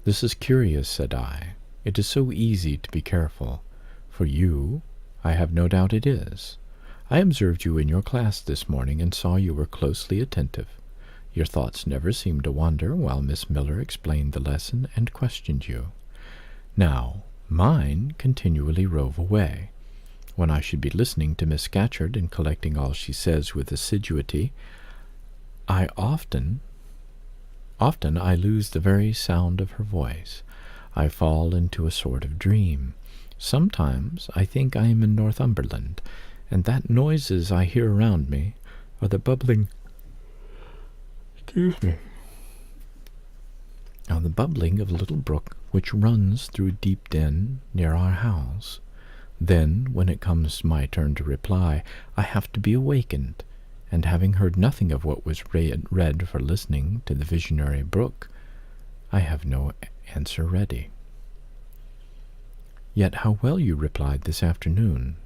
This is curious, said I. It is so easy to be careful. For you, I have no doubt it is. I observed you in your class this morning and saw you were closely attentive. Your thoughts never seemed to wander while Miss Miller explained the lesson and questioned you. Now, mine continually rove away. When I should be listening to Miss Scatcherd and collecting all she says with assiduity, I often I lose the very sound of her voice. I fall into a sort of dream. Sometimes I think I am in Northumberland, and that noises I hear around me are the bubbling the bubbling of a little brook which runs through a deep den near our house. Then, when it comes my turn to reply, I have to be awakened, and having heard nothing of what was read for listening to the visionary brook, I have no answer ready. Yet how well you replied this afternoon.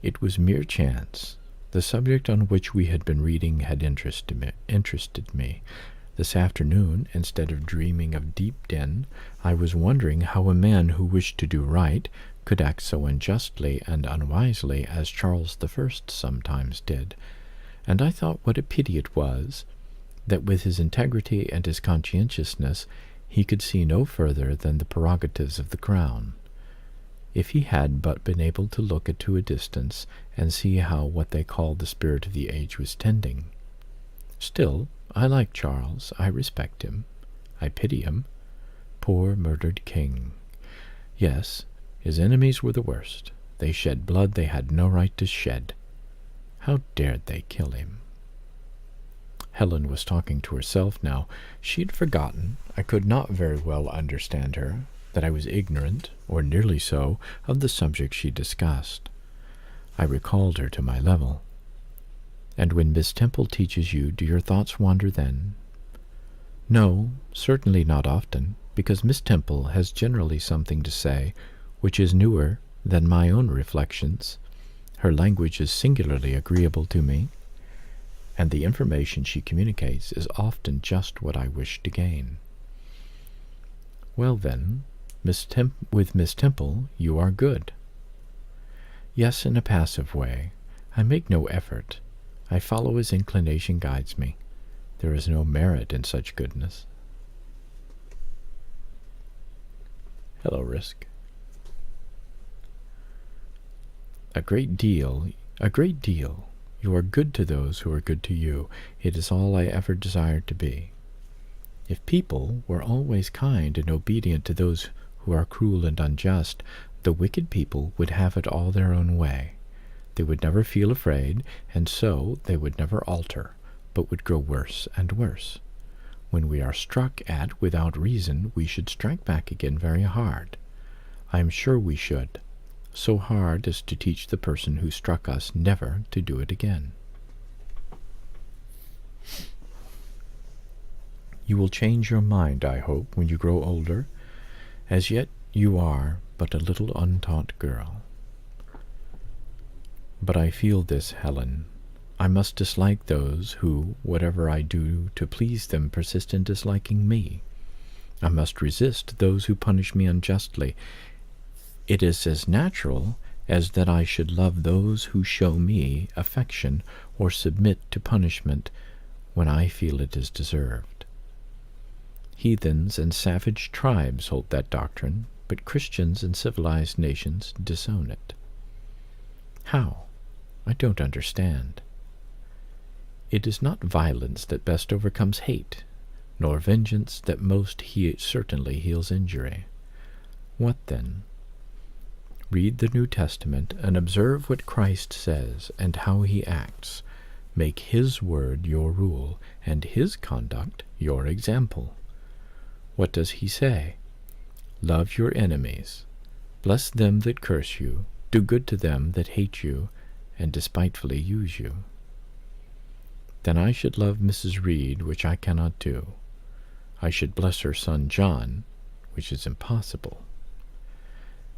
It was mere chance. The subject on which we had been reading had interested me. This afternoon, instead of dreaming of deep den, I was wondering how a man who wished to do right could act so unjustly and unwisely as Charles I sometimes did, and I thought what a pity it was that with his integrity and his conscientiousness he could see no further than the prerogatives of the crown. If he had but been able to look to a distance and see how what they called the spirit of the age was tending. Still, I like Charles. I respect him. I pity him. Poor murdered king. Yes, his enemies were the worst. They shed blood they had no right to shed. How dared they kill him? Helen was talking to herself now. She had forgotten. I could not very well understand her, that I was ignorant, or nearly so, of the subject she discussed. I recalled her to my level. And when Miss Temple teaches you, do your thoughts wander then? No, certainly not often, because Miss Temple has generally something to say which is newer than my own reflections. Her language is singularly agreeable to me, and the information she communicates is often just what I wish to gain. Well then, with Miss Temple you are good. Yes, in a passive way. I make no effort. I follow as inclination guides me. There is no merit in such goodness. Hello, Risk. A great deal. You are good to those who are good to you. It is all I ever desired to be. If people were always kind and obedient to those who are cruel and unjust, the wicked people would have it all their own way. They would never feel afraid, and so they would never alter, but would grow worse and worse. When we are struck at without reason, we should strike back again very hard. I am sure we should, so hard as to teach the person who struck us never to do it again. You will change your mind, I hope, when you grow older. As yet you are but a little untaught girl. But I feel this, Helen. I must dislike those who, whatever I do to please them, persist in disliking me. I must resist those who punish me unjustly. It is as natural as that I should love those who show me affection or submit to punishment when I feel it is deserved. Heathens and savage tribes hold that doctrine, but Christians and civilized nations disown it. How? I don't understand. It is not violence that best overcomes hate, nor vengeance that most certainly heals injury. What then? Read the New Testament and observe what Christ says and how he acts. Make his word your rule and his conduct your example. What does he say? Love your enemies. Bless them that curse you. Do good to them that hate you and despitefully use you. Then I should love Mrs. Reed, which I cannot do. I should bless her son John, which is impossible.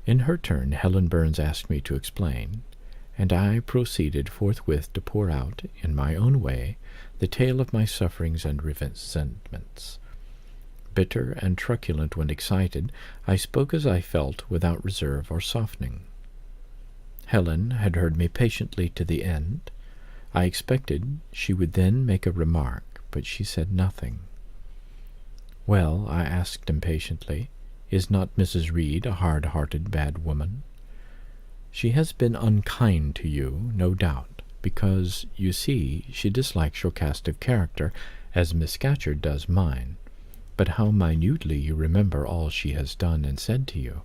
In her turn, Helen Burns asked me to explain, and I proceeded forthwith to pour out, in my own way, the tale of my sufferings and resentments. Bitter and truculent when excited, I spoke as I felt, without reserve or softening. Helen had heard me patiently to the end. I expected she would then make a remark, but she said nothing. Well, I asked impatiently, is not Mrs. Reed a hard-hearted bad woman? She has been unkind to you, no doubt, because, you see, she dislikes your cast of character, as Miss Scatcherd does mine. But how minutely you remember all she has done and said to you.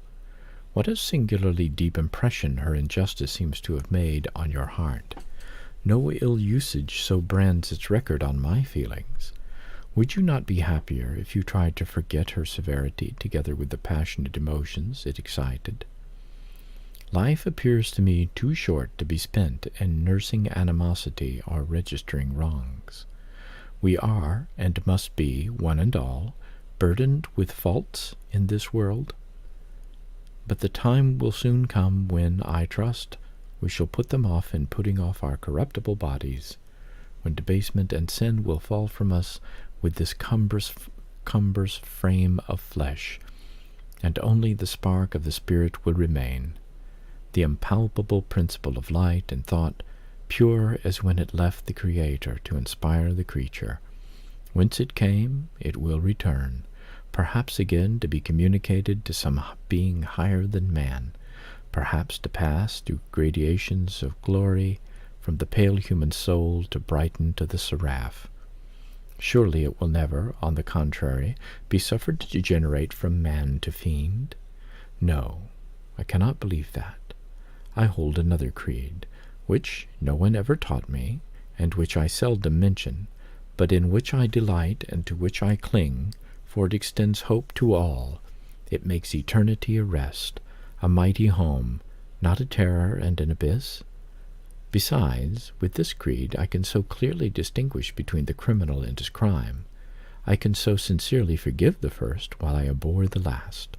What a singularly deep impression her injustice seems to have made on your heart. No ill usage so brands its record on my feelings. Would you not be happier if you tried to forget her severity together with the passionate emotions it excited? Life appears to me too short to be spent in nursing animosity or registering wrongs. We are, and must be, one and all, burdened with faults in this world. But the time will soon come when, I trust, we shall put them off in putting off our corruptible bodies, when debasement and sin will fall from us with this cumbrous frame of flesh, and only the spark of the Spirit will remain, the impalpable principle of light and thought, pure as when it left the Creator to inspire the creature. Whence it came, it will return, perhaps again to be communicated to some being higher than man, perhaps to pass through gradations of glory from the pale human soul to brighten to the seraph. Surely it will never, on the contrary, be suffered to degenerate from man to fiend? No, I cannot believe that. I hold another creed, which no one ever taught me, and which I seldom mention, but in which I delight and to which I cling, for it extends hope to all. It makes eternity a rest, a mighty home, not a terror and an abyss. Besides, with this creed I can so clearly distinguish between the criminal and his crime. I can so sincerely forgive the first while I abhor the last.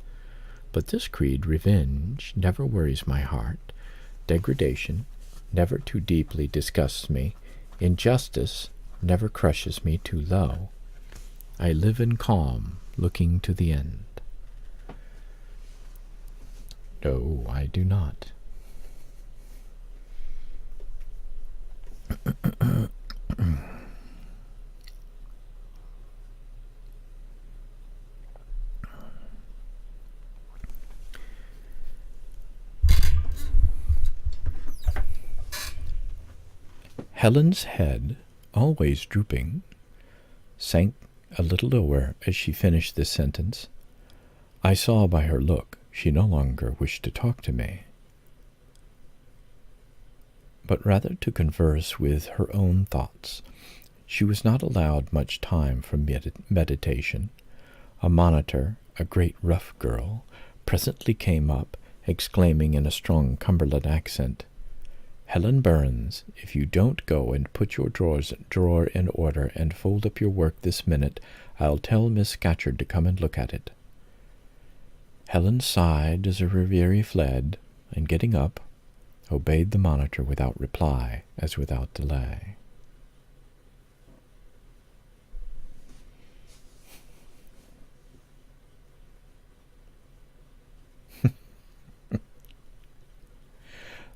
But this creed, revenge, never worries my heart. Degradation never too deeply disgusts me. Injustice never crushes me too low. I live in calm, looking to the end. No, I do not. Helen's head, always drooping, sank a little lower as she finished this sentence. I saw by her look she no longer wished to talk to me, but rather to converse with her own thoughts. She was not allowed much time for meditation. A monitor, a great rough girl, presently came up, exclaiming in a strong Cumberland accent, "Helen Burns, if you don't go and put your drawer in order and fold up your work this minute, I'll tell Miss Scatcherd to come and look at it." Helen sighed as her reverie fled, and getting up, obeyed the monitor without reply, as without delay.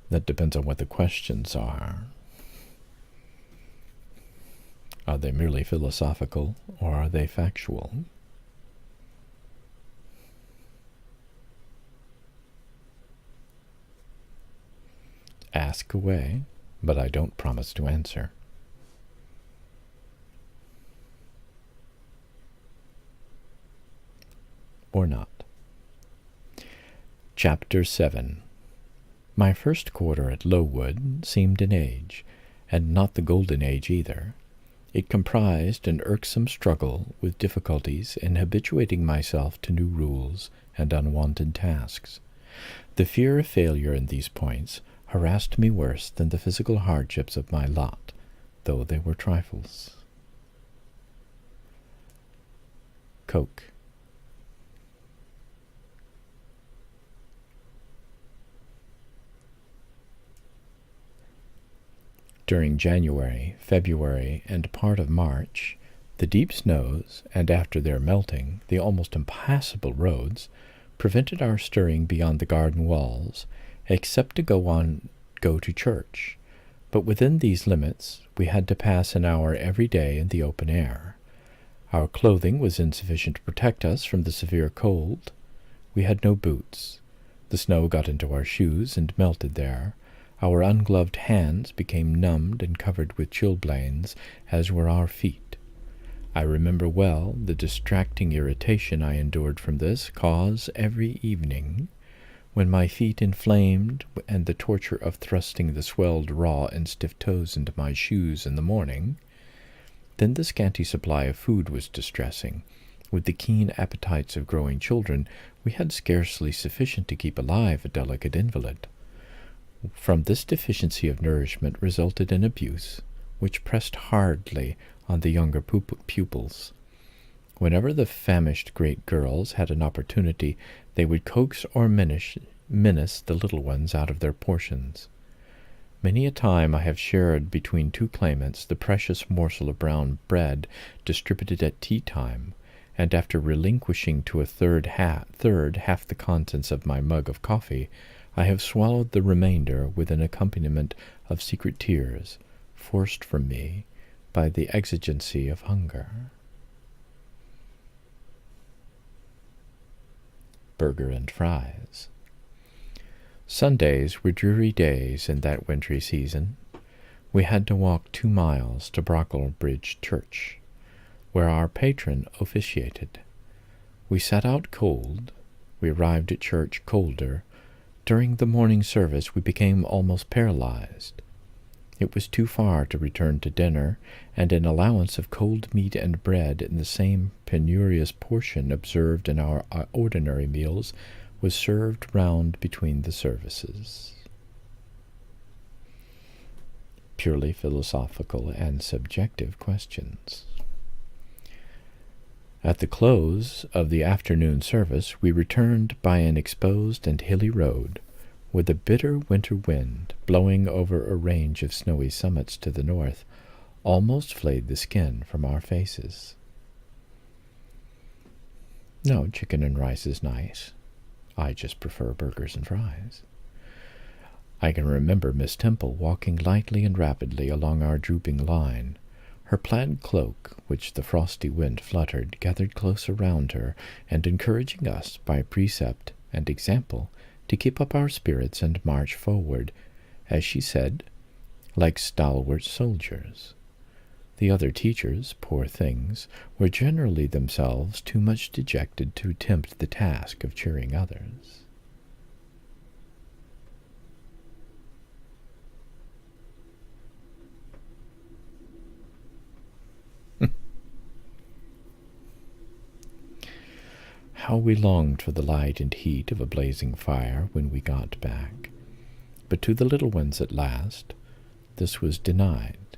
That depends on what the questions are. Are they merely philosophical, or are they factual? Ask away, but I don't promise to answer. Or not. Chapter 7. My first quarter at Lowood seemed an age, and not the golden age either. It comprised an irksome struggle with difficulties in habituating myself to new rules and unwonted tasks. The fear of failure in these points harassed me worse than the physical hardships of my lot, though they were trifles. Coke. During January, February, and part of March, the deep snows, and after their melting, the almost impassable roads, prevented our stirring beyond the garden walls, except to go to church. But within these limits, we had to pass an hour every day in the open air. Our clothing was insufficient to protect us from the severe cold. We had no boots. The snow got into our shoes and melted there. Our ungloved hands became numbed and covered with chilblains, as were our feet. I remember well the distracting irritation I endured from this cause every evening, when my feet inflamed, and the torture of thrusting the swelled raw and stiff toes into my shoes in the morning. Then the scanty supply of food was distressing. With the keen appetites of growing children, we had scarcely sufficient to keep alive a delicate invalid. From this deficiency of nourishment resulted an abuse, which pressed hardly on the younger pupils. Whenever the famished great girls had an opportunity, they would coax or menace the little ones out of their portions. Many a time I have shared between two claimants the precious morsel of brown bread distributed at tea-time, and after relinquishing to a third half the contents of my mug of coffee, I have swallowed the remainder with an accompaniment of secret tears, forced from me by the exigency of hunger. Burger and fries. Sundays were dreary days in that wintry season. We had to walk 2 miles to Brocklebridge Church, where our patron officiated. We set out cold. We arrived at church colder. During the morning service we became almost paralyzed. It was too far to return to dinner, and an allowance of cold meat and bread in the same penurious portion observed in our ordinary meals was served round between the services. Purely philosophical and subjective questions. At the close of the afternoon service we returned by an exposed and hilly road, with a bitter winter wind blowing over a range of snowy summits to the north, almost flayed the skin from our faces. No, chicken and rice is nice. I just prefer burgers and fries. I can remember Miss Temple walking lightly and rapidly along our drooping line. Her plaid cloak, which the frosty wind fluttered, gathered close around her, and encouraging us by precept and example to keep up our spirits and march forward, as she said, like stalwart soldiers. The other teachers, poor things, were generally themselves too much dejected to attempt the task of cheering others. How we longed for the light and heat of a blazing fire when we got back. But to the little ones at last, this was denied.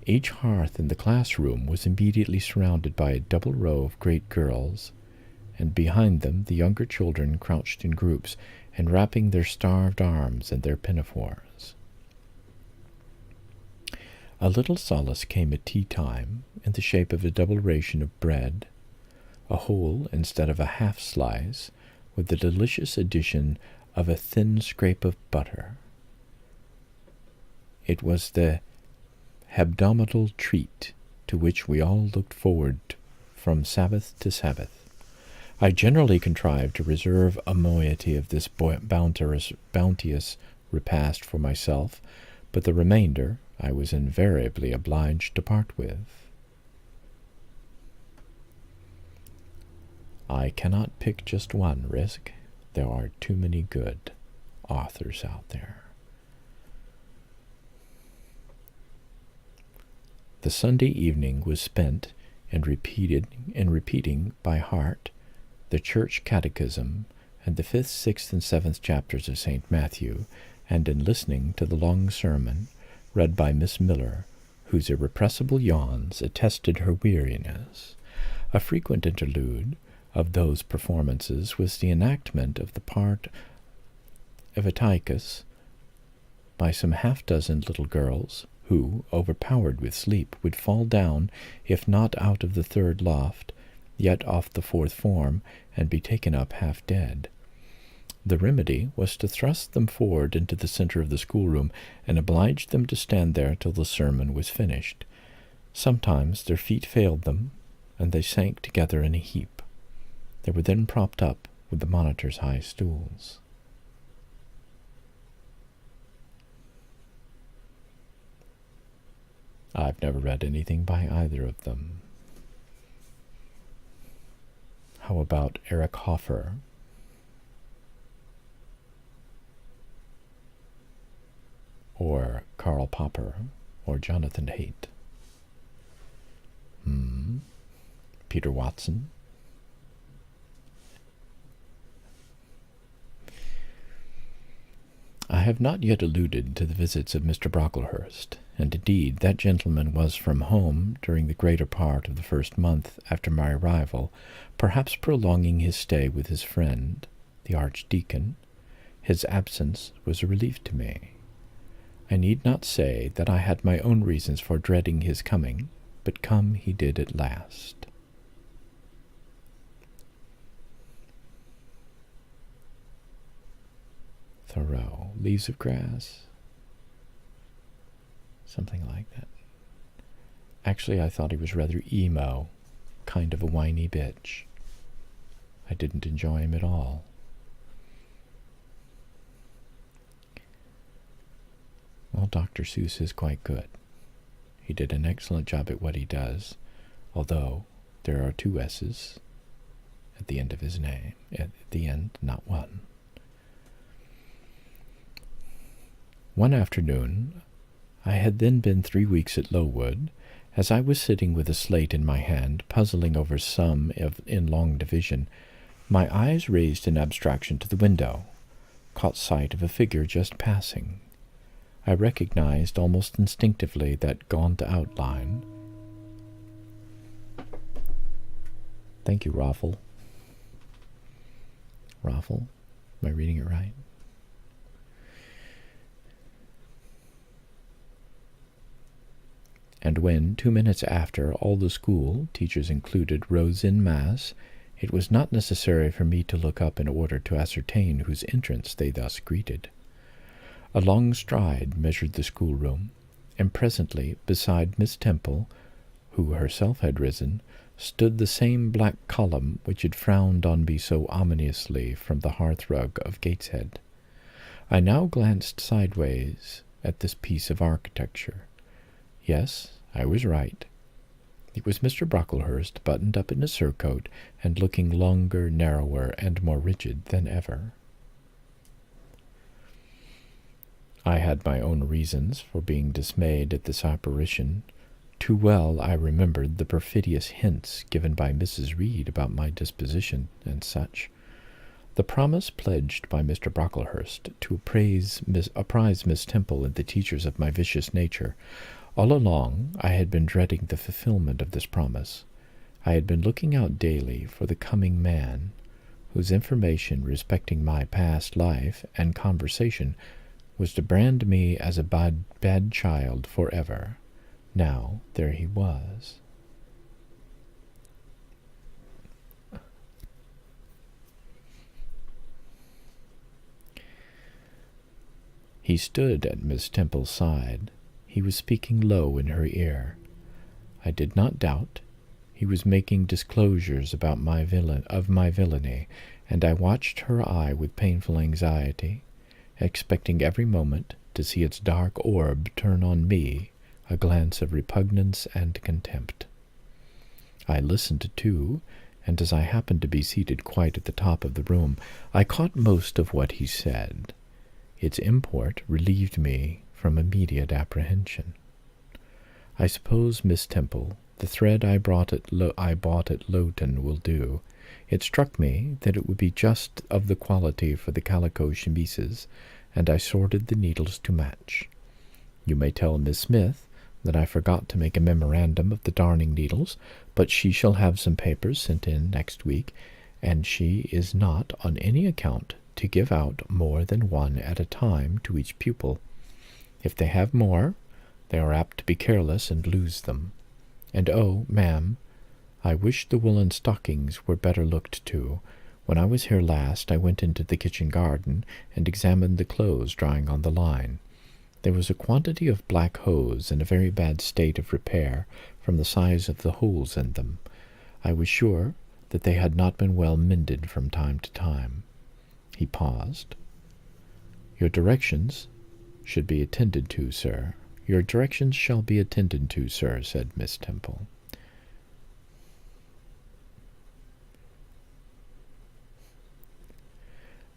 Each hearth in the classroom was immediately surrounded by a double row of great girls, and behind them the younger children crouched in groups and wrapping their starved arms in their pinafores. A little solace came at tea time in the shape of a double ration of bread, a whole instead of a half slice, with the delicious addition of a thin scrape of butter. It was the hebdomadal treat to which we all looked forward from Sabbath to Sabbath. I generally contrived to reserve a moiety of this bounteous repast for myself, but the remainder I was invariably obliged to part with. I cannot pick just one risk. There are too many good authors out there. The Sunday evening was spent in repeating by heart the Church Catechism and the 5th, 6th, and 7th chapters of St. Matthew, and in listening to the long sermon read by Miss Miller, whose irrepressible yawns attested her weariness. A frequent interlude of those performances was the enactment of the part of Atticus by some half-dozen little girls, who, overpowered with sleep, would fall down, if not out of the 3rd loft, yet off the 4th form, and be taken up half dead. The remedy was to thrust them forward into the center of the schoolroom, and oblige them to stand there till the sermon was finished. Sometimes their feet failed them, and they sank together in a heap. They were then propped up with the monitor's high stools. I've never read anything by either of them. How about Eric Hoffer? Or Karl Popper? Or Jonathan Haidt? Peter Watson? I have not yet alluded to the visits of Mr. Brocklehurst, and indeed that gentleman was from home during the greater part of the first month after my arrival, perhaps prolonging his stay with his friend, the Archdeacon. His absence was a relief to me. I need not say that I had my own reasons for dreading his coming, but come he did at last. Thoreau, Leaves of Grass, something like that. Actually, I thought he was rather emo, kind of a whiny bitch. I didn't enjoy him at all. Well, Dr. Seuss is quite good. He did an excellent job at what he does, although there are 2 S's at the end of his name. At the end, not one. One afternoon, I had then been 3 weeks at Lowood, as I was sitting with a slate in my hand, puzzling over some in long division, my eyes raised in abstraction to the window, caught sight of a figure just passing. I recognized almost instinctively that gaunt outline. Thank you, Raffle. Raffle? Am I reading it right? And when, 2 minutes after, all the school, teachers included, rose en masse, it was not necessary for me to look up in order to ascertain whose entrance they thus greeted. A long stride measured the schoolroom, and presently, beside Miss Temple, who herself had risen, stood the same black column which had frowned on me so ominously from the hearth-rug of Gateshead. I now glanced sideways at this piece of architecture. Yes, I was right. It was Mr. Brocklehurst, buttoned up in a surcoat, and looking longer, narrower, and more rigid than ever. I had my own reasons for being dismayed at this apparition. Too well I remembered the perfidious hints given by Mrs. Reed about my disposition and such. The promise pledged by Mr. Brocklehurst to apprise Miss Temple and the teachers of my vicious nature. All along I had been dreading the fulfillment of this promise. I had been looking out daily for the coming man, whose information respecting my past life and conversation was to brand me as a bad child forever. Now there he was. He stood at Miss Temple's side. He was speaking low in her ear. I did not doubt. He was making disclosures about my villainy, and I watched her eye with painful anxiety, expecting every moment to see its dark orb turn on me a glance of repugnance and contempt. I listened too, and as I happened to be seated quite at the top of the room, I caught most of what he said. Its import relieved me from immediate apprehension. I suppose, Miss Temple, the thread I bought at Lowton will do. It struck me that it would be just of the quality for the calico chemises, and I sorted the needles to match. You may tell Miss Smith that I forgot to make a memorandum of the darning needles, but she shall have some papers sent in next week, and she is not on any account to give out more than one at a time to each pupil. If they have more, they are apt to be careless and lose them. And oh, ma'am, I wish the woolen stockings were better looked to. When I was here last, I went into the kitchen garden and examined the clothes drying on the line. There was a quantity of black hose in a very bad state of repair from the size of the holes in them. I was sure that they had not been well mended from time to time. He paused. Your directions should be attended to, sir. Your directions shall be attended to, sir, said Miss Temple.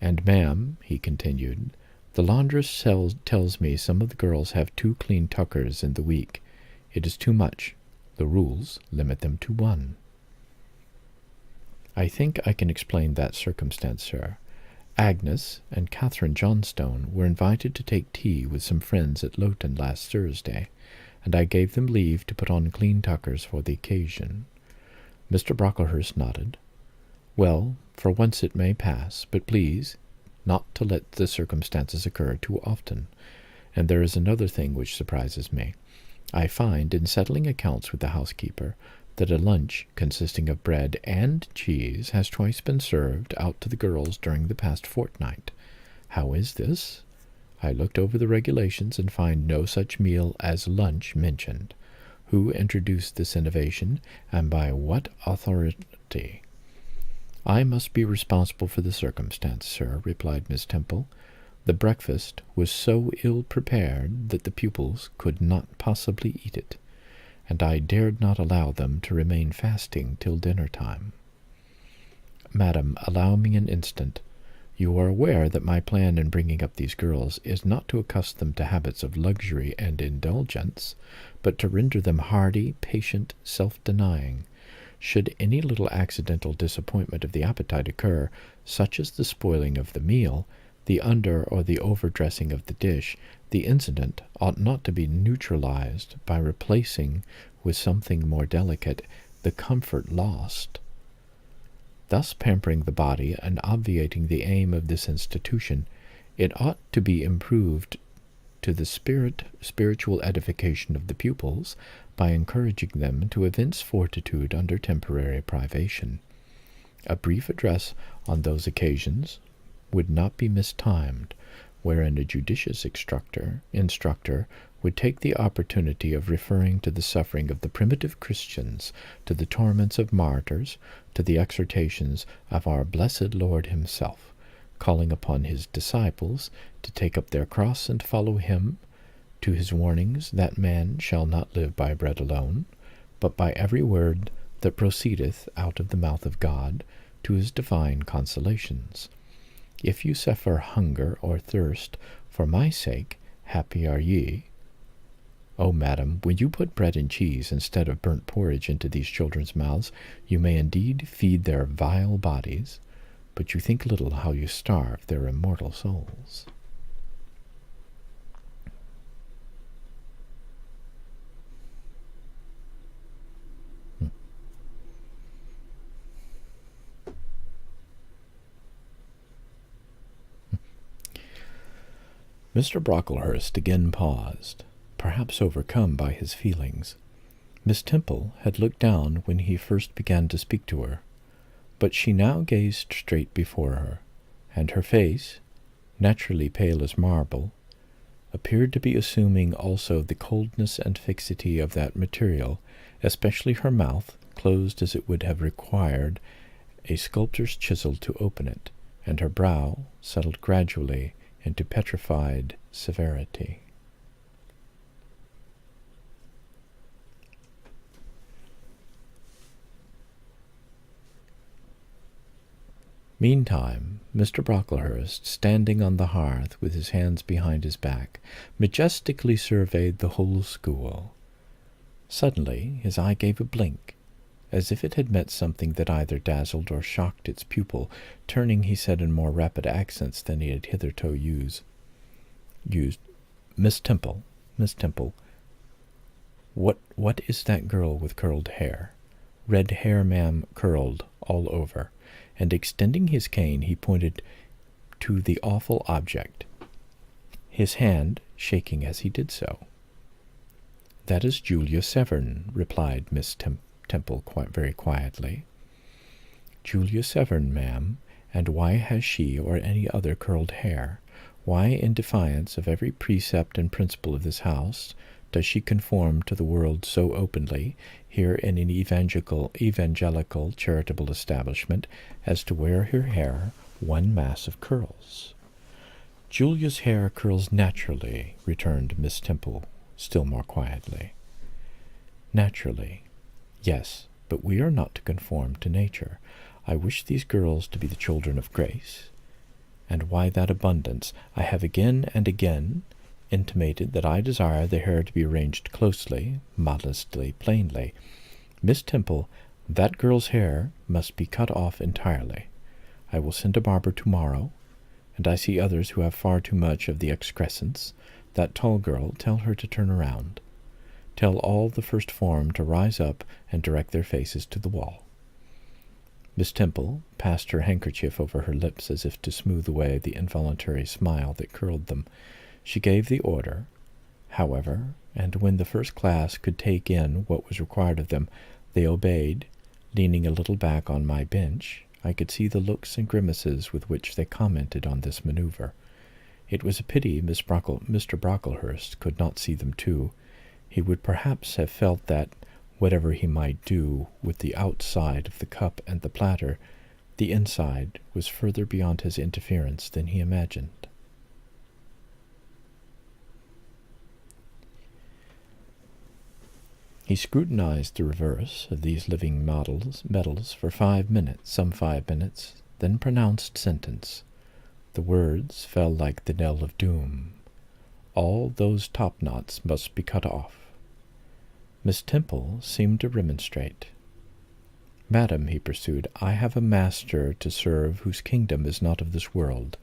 And, ma'am, he continued, the laundress tells me some of the girls have 2 clean tuckers in the week. It is too much. The rules limit them to 1. I think I can explain that circumstance, sir. Agnes and Catherine Johnstone were invited to take tea with some friends at Lowton last Thursday, and I gave them leave to put on clean tuckers for the occasion. Mr. Brocklehurst nodded. Well, for once it may pass, but please not to let the circumstances occur too often. And there is another thing which surprises me. I find, in settling accounts with the housekeeper, that a lunch consisting of bread and cheese has twice been served out to the girls during the past fortnight. How is this? I looked over the regulations and find no such meal as lunch mentioned. Who introduced this innovation, and by what authority? I must be responsible for the circumstance, sir, replied Miss Temple. The breakfast was so ill prepared that the pupils could not possibly eat it, and I dared not allow them to remain fasting till dinner-time. Madam, allow me an instant. You are aware that my plan in bringing up these girls is not to accustom them to habits of luxury and indulgence, but to render them hardy, patient, self-denying. Should any little accidental disappointment of the appetite occur, such as the spoiling of the meal, the under or the overdressing of the dish, the incident ought not to be neutralized by replacing with something more delicate the comfort lost. Thus pampering the body and obviating the aim of this institution, it ought to be improved to the spiritual edification of the pupils by encouraging them to evince fortitude under temporary privation. A brief address on those occasions would not be mistimed, wherein a judicious instructor would take the opportunity of referring to the suffering of the primitive Christians, to the torments of martyrs, to the exhortations of our blessed Lord himself, calling upon his disciples to take up their cross and follow him, to his warnings that man shall not live by bread alone, but by every word that proceedeth out of the mouth of God, to his divine consolations. If you suffer hunger or thirst for my sake, happy are ye. O madam, when you put bread and cheese instead of burnt porridge into these children's mouths, you may indeed feed their vile bodies, but you think little how you starve their immortal souls. Mr. Brocklehurst again paused, perhaps overcome by his feelings. Miss Temple had looked down when he first began to speak to her, but she now gazed straight before her, and her face, naturally pale as marble, appeared to be assuming also the coldness and fixity of that material, especially her mouth, closed as it would have required a sculptor's chisel to open it, and her brow settled gradually into petrified severity. Meantime, Mr. Brocklehurst, standing on the hearth with his hands behind his back, majestically surveyed the whole school. Suddenly his eye gave a blink, as if it had met something that either dazzled or shocked its pupil. Turning, he said in more rapid accents than he had hitherto used, Miss Temple, what is that girl with curled hair? Red hair, ma'am, curled all over. And extending his cane, he pointed to the awful object, his hand shaking as he did so. That is Julia Severn, replied Miss Temple very quietly. Julia Severn, ma'am, and why has she or any other curled hair? Why, in defiance of every precept and principle of this house, does she conform to the world so openly, here in an evangelical charitable establishment, as to wear her hair one mass of curls? Julia's hair curls naturally, returned Miss Temple, still more quietly. Naturally, yes, but we are not to conform to nature. I wish these girls to be the children of grace. And why that abundance? I have again and again intimated that I desire the hair to be arranged closely, modestly, plainly. Miss Temple, that girl's hair must be cut off entirely. I will send a barber tomorrow, and I see others who have far too much of the excrescence. That tall girl, tell her to turn around. Tell all the first form to rise up and direct their faces to the wall. Miss Temple passed her handkerchief over her lips as if to smooth away the involuntary smile that curled them. She gave the order, however, and when the first class could take in what was required of them, they obeyed. Leaning a little back on my bench, I could see the looks and grimaces with which they commented on this maneuver. It was a pity Mr. Brocklehurst could not see them too. He would perhaps have felt that, whatever he might do with the outside of the cup and the platter, the inside was further beyond his interference than he imagined. He scrutinized the reverse of these living medals for 5 minutes, some 5 minutes, then pronounced sentence. The words fell like the knell of doom. All those top-knots must be cut off. Miss Temple seemed to remonstrate. Madam, he pursued, I have a master to serve whose kingdom is not of this world.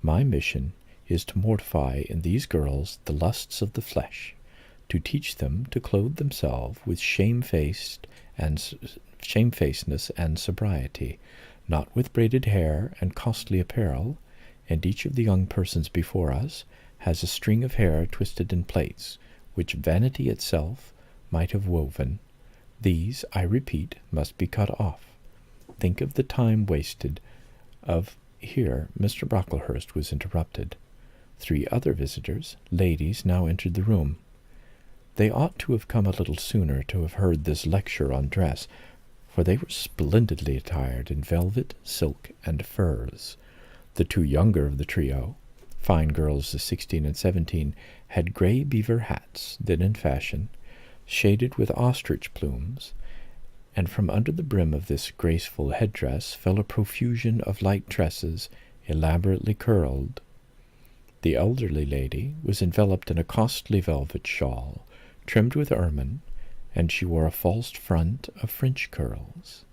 My mission is to mortify in these girls the lusts of the flesh, to teach them to clothe themselves with shamefacedness and sobriety, not with braided hair and costly apparel, and each of the young persons before us has a string of hair twisted in plaits, which vanity itself might have woven. These, I repeat, must be cut off. Think of the time wasted Here Mr. Brocklehurst was interrupted. 3 other visitors, ladies, now entered the room. They ought to have come a little sooner to have heard this lecture on dress, for they were splendidly attired in velvet, silk, and furs. The 2 younger of the trio, Fine girls of 16 and 17 had gray beaver hats, then in fashion, shaded with ostrich plumes, and from under the brim of this graceful headdress fell a profusion of light tresses, elaborately curled. The elderly lady was enveloped in a costly velvet shawl, trimmed with ermine, and she wore a false front of French curls.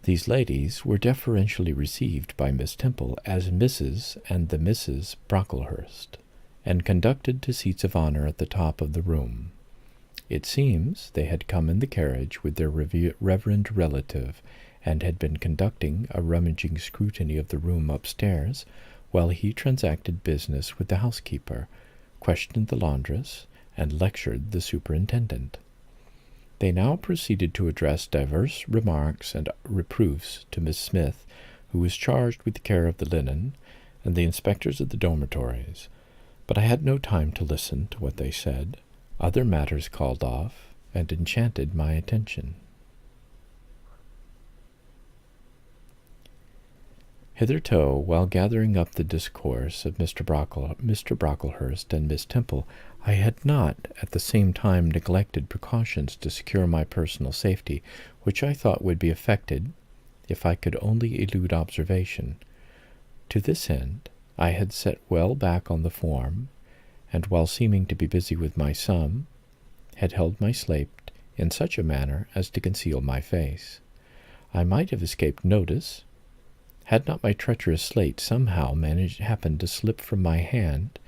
These ladies were deferentially received by Miss Temple as Mrs. and the Misses Brocklehurst, and conducted to seats of honor at the top of the room. It seems they had come in the carriage with their reverend relative, and had been conducting a rummaging scrutiny of the room upstairs, while he transacted business with the housekeeper, questioned the laundress, and lectured the superintendent. They now proceeded to address divers remarks and reproofs to Miss Smith, who was charged with the care of the linen, and the inspectors of the dormitories, but I had no time to listen to what they said. Other matters called off, and enchanted my attention. Hitherto, while gathering up the discourse of Mr. Brocklehurst and Miss Temple, I had not at the same time neglected precautions to secure my personal safety, which I thought would be effected if I could only elude observation. To this end, I had sat well back on the form, and while seeming to be busy with my sum, had held my slate in such a manner as to conceal my face. I might have escaped notice, had not my treacherous slate somehow happened to slip from my hand,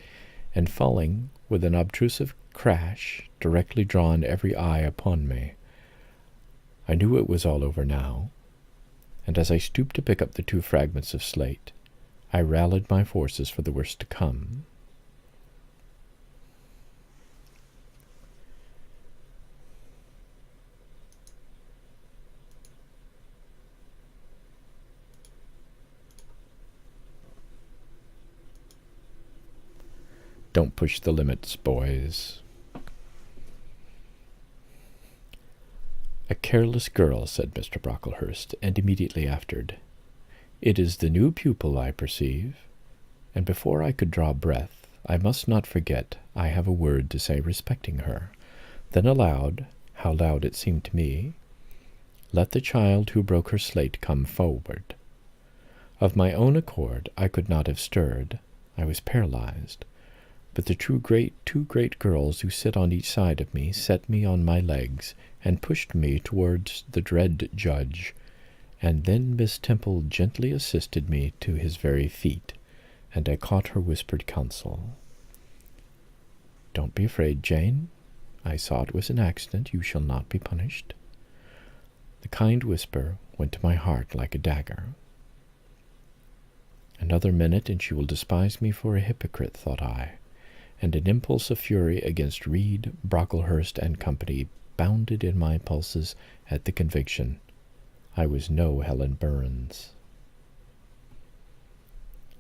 and falling with an obtrusive crash, directly drawn every eye upon me. I knew it was all over now, and as I stooped to pick up the 2 fragments of slate, I rallied my forces for the worst to come. Don't push the limits, boys. A careless girl, said Mr. Brocklehurst, and immediately afterward, it is the new pupil, I perceive. And before I could draw breath, I must not forget I have a word to say respecting her. Then aloud, how loud it seemed to me, let the child who broke her slate come forward. Of my own accord I could not have stirred. I was paralyzed. But the two great girls who sit on each side of me set me on my legs, and pushed me towards the dread judge, and then Miss Temple gently assisted me to his very feet, and I caught her whispered counsel. Don't be afraid, Jane. I saw it was an accident. You shall not be punished. The kind whisper went to my heart like a dagger. Another minute, and she will despise me for a hypocrite, thought I, and an impulse of fury against Reed, Brocklehurst, and company bounded in my pulses at the conviction. I was no Helen Burns.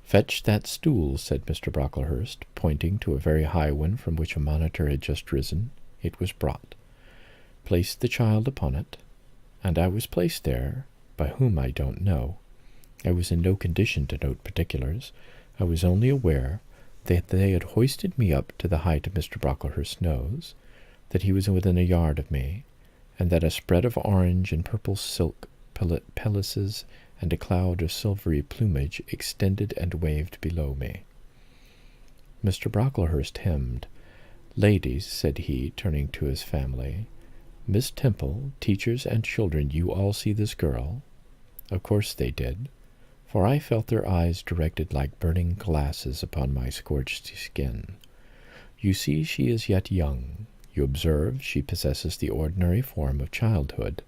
Fetch that stool, said Mr. Brocklehurst, pointing to a very high one from which a monitor had just risen. It was brought. Place the child upon it, and I was placed there, by whom I don't know. I was in no condition to note particulars. I was only aware that they had hoisted me up to the height of Mr. Brocklehurst's nose, that he was within a yard of me, and that a spread of orange and purple silk pelisses and a cloud of silvery plumage extended and waved below me. Mr. Brocklehurst hemmed. Ladies, said he, turning to his family, Miss Temple, teachers and children, you all see this girl? Of course they did, for I felt their eyes directed like burning glasses upon my scorched skin. You see she is yet young. You observe she possesses the ordinary form of childhood.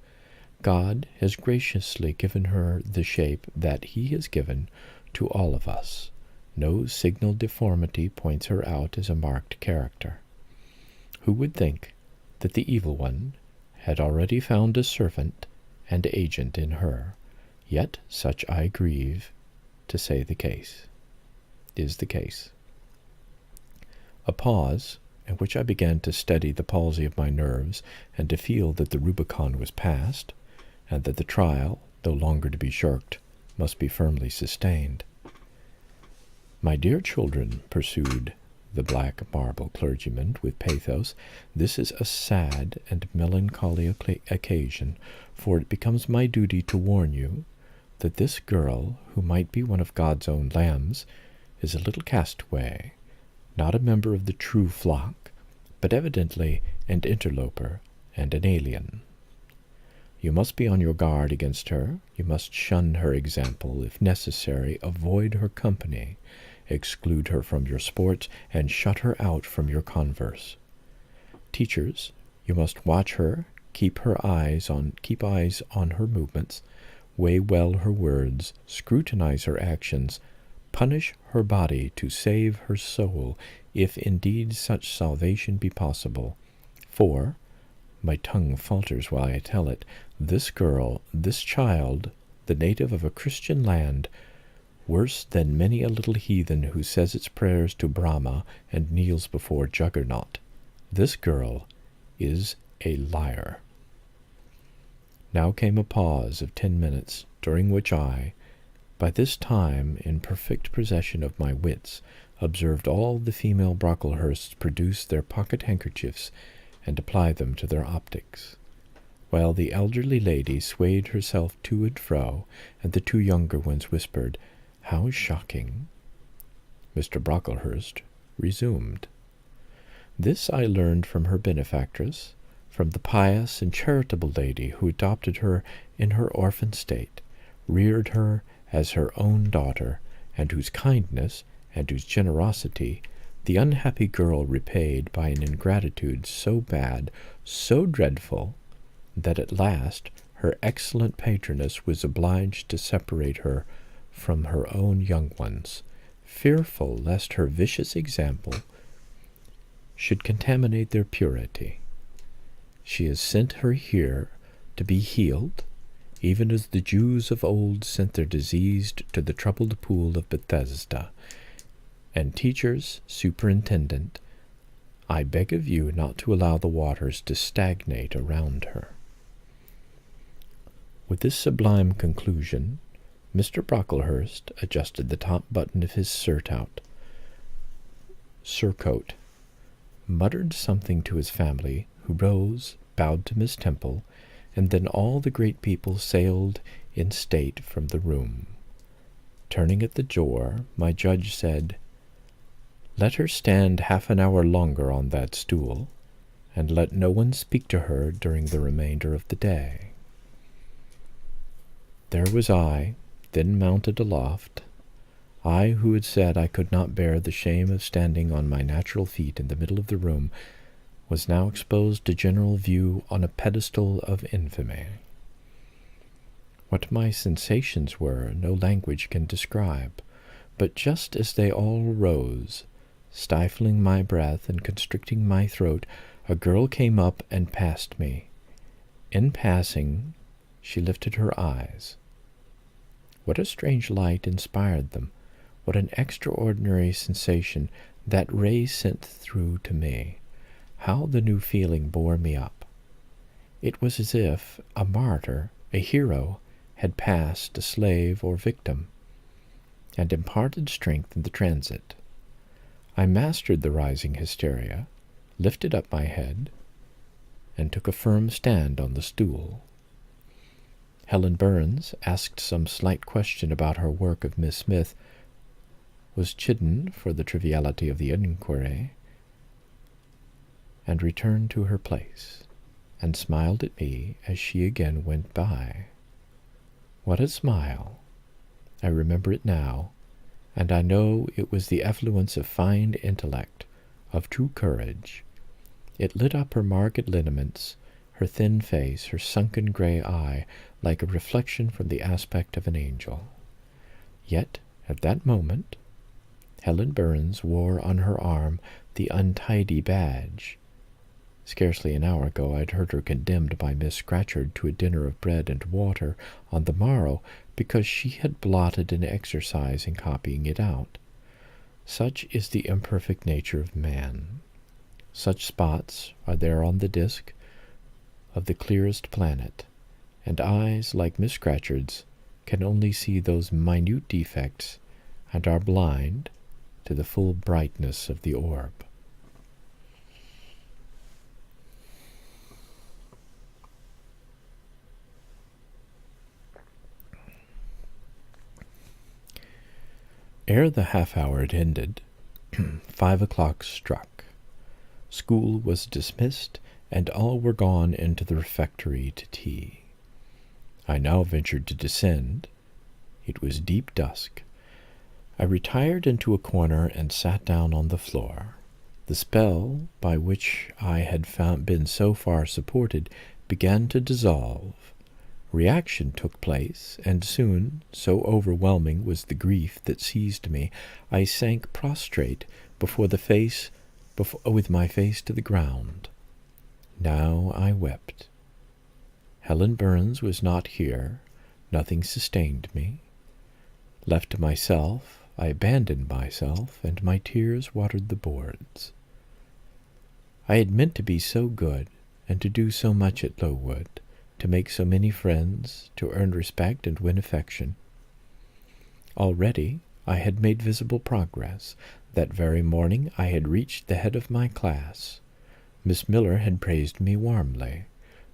God has graciously given her the shape that he has given to all of us. No signal deformity points her out as a marked character. Who would think that the evil one had already found a servant and agent in her? Yet such I grieve to say is the case. A pause, in which I began to steady the palsy of my nerves and to feel that the Rubicon was passed, and that the trial, no longer to be shirked, must be firmly sustained. "My dear children," pursued the black marble clergyman with pathos, "this is a sad and melancholy occasion, for it becomes my duty to warn you that this girl, who might be one of God's own lambs, is a little castaway, not a member of the true flock, but evidently an interloper and an alien. You must be on your guard against her. You must shun her example, if necessary, avoid her company, exclude her from your sports, and shut her out from your converse. Teachers, you must watch her, keep eyes on her movements, weigh well her words, scrutinize her actions, punish her body to save her soul, if indeed such salvation be possible. For, my tongue falters while I tell it, this girl, this child, the native of a Christian land, worse than many a little heathen who says its prayers to Brahma and kneels before Juggernaut, this girl is a liar." Now came a pause of 10 minutes, during which I, by this time in perfect possession of my wits, observed all the female Brocklehursts produce their pocket handkerchiefs and apply them to their optics, while the elderly lady swayed herself to and fro, and the 2 younger ones whispered, "How shocking!" Mr. Brocklehurst resumed. "This I learned from her benefactress, from the pious and charitable lady who adopted her in her orphan state, reared her as her own daughter, and whose kindness and whose generosity the unhappy girl repaid by an ingratitude so bad, so dreadful, that at last her excellent patroness was obliged to separate her from her own young ones, fearful lest her vicious example should contaminate their purity. She has sent her here to be healed, even as the Jews of old sent their diseased to the troubled pool of Bethesda. And teachers, superintendent, I beg of you not to allow the waters to stagnate around her." With this sublime conclusion, Mr. Brocklehurst adjusted the top button of his surcoat, muttered something to his family, who rose, bowed to Miss Temple, and then all the great people sailed in state from the room. Turning at the door, my judge said, "Let her stand half an hour longer on that stool, and let no one speak to her during the remainder of the day." There was I, then mounted aloft, I who had said I could not bear the shame of standing on my natural feet in the middle of the room, was now exposed to general view on a pedestal of infamy. What my sensations were, no language can describe, but just as they all rose, stifling my breath and constricting my throat, a girl came up and passed me. In passing, she lifted her eyes. What a strange light inspired them! What an extraordinary sensation that ray sent through to me! How the new feeling bore me up! It was as if a martyr, a hero, had passed a slave or victim, and imparted strength in the transit. I mastered the rising hysteria, lifted up my head, and took a firm stand on the stool. Helen Burns asked some slight question about her work of Miss Smith, was chidden for the triviality of the inquiry, and returned to her place, and smiled at me as she again went by. What a smile! I remember it now, and I know it was the effluence of fine intellect, of true courage. It lit up her marked lineaments, her thin face, her sunken gray eye, like a reflection from the aspect of an angel. Yet, at that moment, Helen Burns wore on her arm the untidy badge. Scarcely an hour ago I had heard her condemned by Miss Scatcherd to a dinner of bread and water on the morrow because she had blotted an exercise in copying it out. Such is the imperfect nature of man. Such spots are there on the disk of the clearest planet, and eyes like Miss Scatcherd's can only see those minute defects and are blind to the full brightness of the orb. Ere the half-hour had ended, 5 o'clock struck. School was dismissed, and all were gone into the refectory to tea. I now ventured to descend. It was deep dusk. I retired into a corner and sat down on the floor. The spell by which I had been so far supported began to dissolve. Reaction took place, and soon, so overwhelming was the grief that seized me, I sank prostrate with my face to the ground. Now I wept. Helen Burns was not here. Nothing sustained me. Left to myself, I abandoned myself, and my tears watered the boards. I had meant to be so good, and to do so much at Lowood, to make so many friends, to earn respect and win affection. Already I had made visible progress. That very morning I had reached the head of my class. Miss Miller had praised me warmly.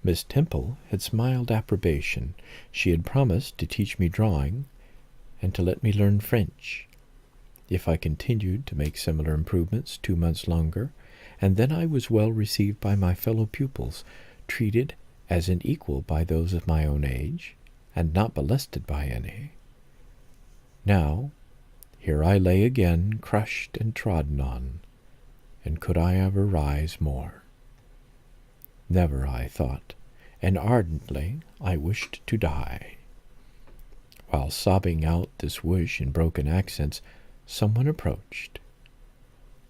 Miss Temple had smiled approbation. She had promised to teach me drawing and to let me learn French, if I continued to make similar improvements 2 months longer, and then I was well received by my fellow pupils, treated as an equal by those of my own age, and not molested by any. Now, here I lay again, crushed and trodden on, and could I ever rise more? Never, I thought, and ardently I wished to die. While sobbing out this wish in broken accents, someone approached.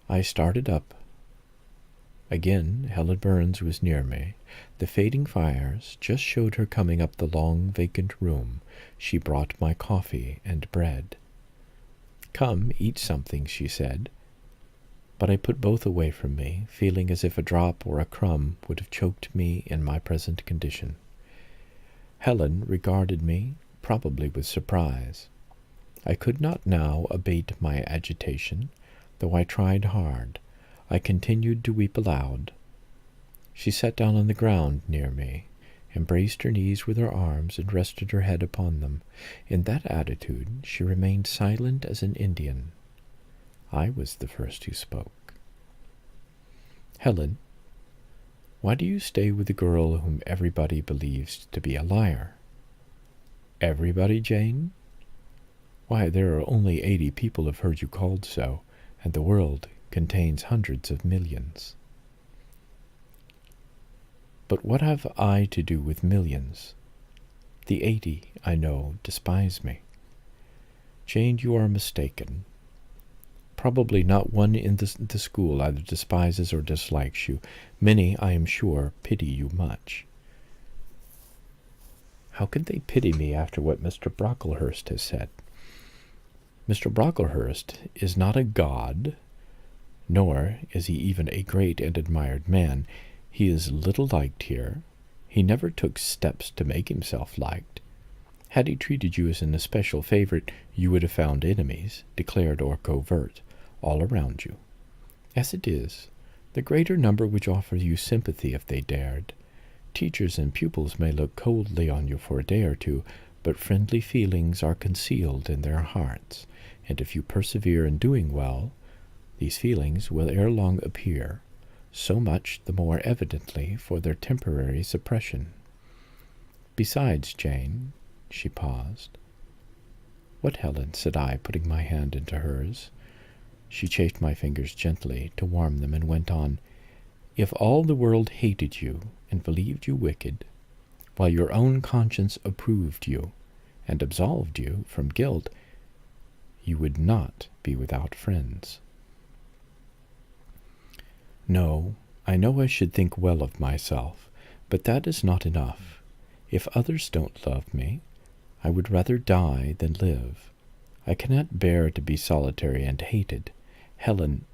I started up. Again Helen Burns was near me. The fading fires just showed her coming up the long, vacant room. She brought my coffee and bread. "Come, eat something," she said. But I put both away from me, feeling as if a drop or a crumb would have choked me in my present condition. Helen regarded me, probably with surprise. I could not now abate my agitation, though I tried hard. I continued to weep aloud. She sat down on the ground near me, embraced her knees with her arms, and rested her head upon them. In that attitude she remained silent as an Indian. I was the first who spoke. "Helen, why do you stay with a girl whom everybody believes to be a liar?" "Everybody, Jane? Why, there are only 80 people have heard you called so, and the world contains hundreds of millions." "But what have I to do with millions? The 80, I know, despise me." "Jane, you are mistaken. Probably not one in the school either despises or dislikes you. Many, I am sure, pity you much." "How can they pity me after what Mr. Brocklehurst has said?" "Mr. Brocklehurst is not a god, nor is he even a great and admired man. He is little liked here. He never took steps to make himself liked. Had he treated you as an especial favorite, you would have found enemies, declared or covert, all around you. As it is, the greater number would offer you sympathy if they dared. Teachers and pupils may look coldly on you for a day or two, but friendly feelings are concealed in their hearts, and if you persevere in doing well, these feelings will ere long appear, so much the more evidently for their temporary suppression. Besides, Jane," she paused. "What, Helen?" said I, putting my hand into hers. She chafed my fingers gently to warm them and went on, "If all the world hated you and believed you wicked, while your own conscience approved you and absolved you from guilt, you would not be without friends." "No, I know I should think well of myself, but that is not enough. If others don't love me, I would rather die than live. I cannot bear to be solitary and hated. Helen,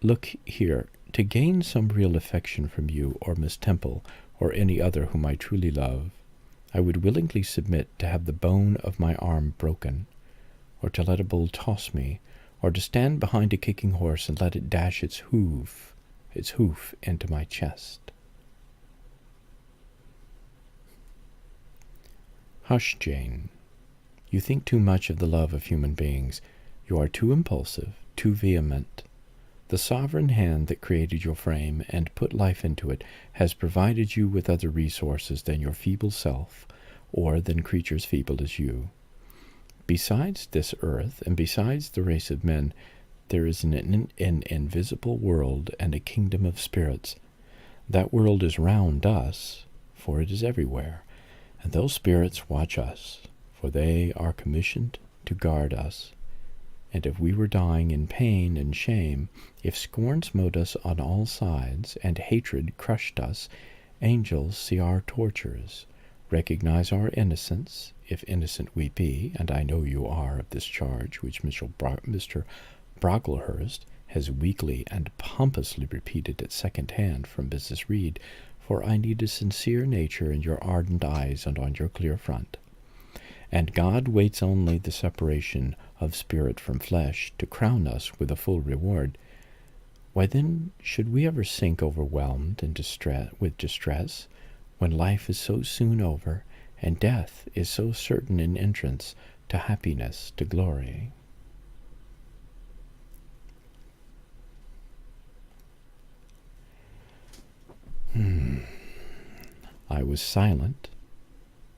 look here, to gain some real affection from you or Miss Temple or any other whom I truly love, I would willingly submit to have the bone of my arm broken, or to let a bull toss me, or to stand behind a kicking horse and let it dash its hoof into my chest. Hush, Jane. You think too much of the love of human beings. You are too impulsive, too vehement. The sovereign hand that created your frame and put life into it has provided you with other resources than your feeble self, or than creatures feeble as you. Besides this earth, and besides the race of men, there is an invisible world and a kingdom of spirits. That world is round us, for it is everywhere, and those spirits watch us, for they are commissioned to guard us. And if we were dying in pain and shame, if scorn smote us on all sides, and hatred crushed us, angels see our tortures, recognize our innocence, if innocent we be, and I know you are of this charge which Mr. Brocklehurst has weakly and pompously repeated at second hand from Mrs. Reed, for I need a sincere nature in your ardent eyes and on your clear front. And God waits only the separation of spirit from flesh to crown us with a full reward. Why then should we ever sink overwhelmed and with distress, when life is so soon over, and death is so certain an entrance to happiness, to glory? I was silent.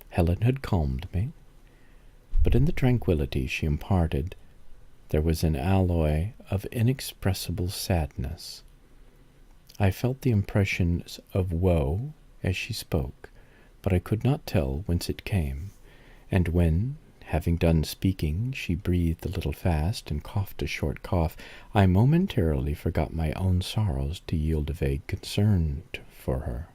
Helen had calmed me, but in the tranquillity she imparted there was an alloy of inexpressible sadness. I felt the impressions of woe as she spoke, but I could not tell whence it came, and when, having done speaking, she breathed a little fast and coughed a short cough, I momentarily forgot my own sorrows to yield a vague concern for her.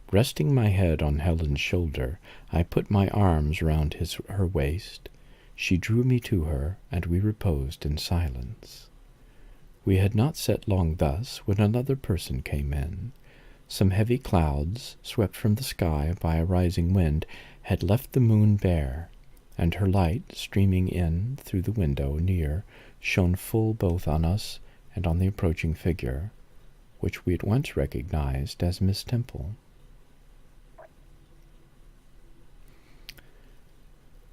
Resting my head on Helen's shoulder, I put my arms round her waist. She drew me to her, and we reposed in silence. We had not sat long thus when another person came in. Some heavy clouds, swept from the sky by a rising wind, had left the moon bare, and her light, streaming in through the window near, shone full both on us and on the approaching figure, which we at once recognized as Miss Temple.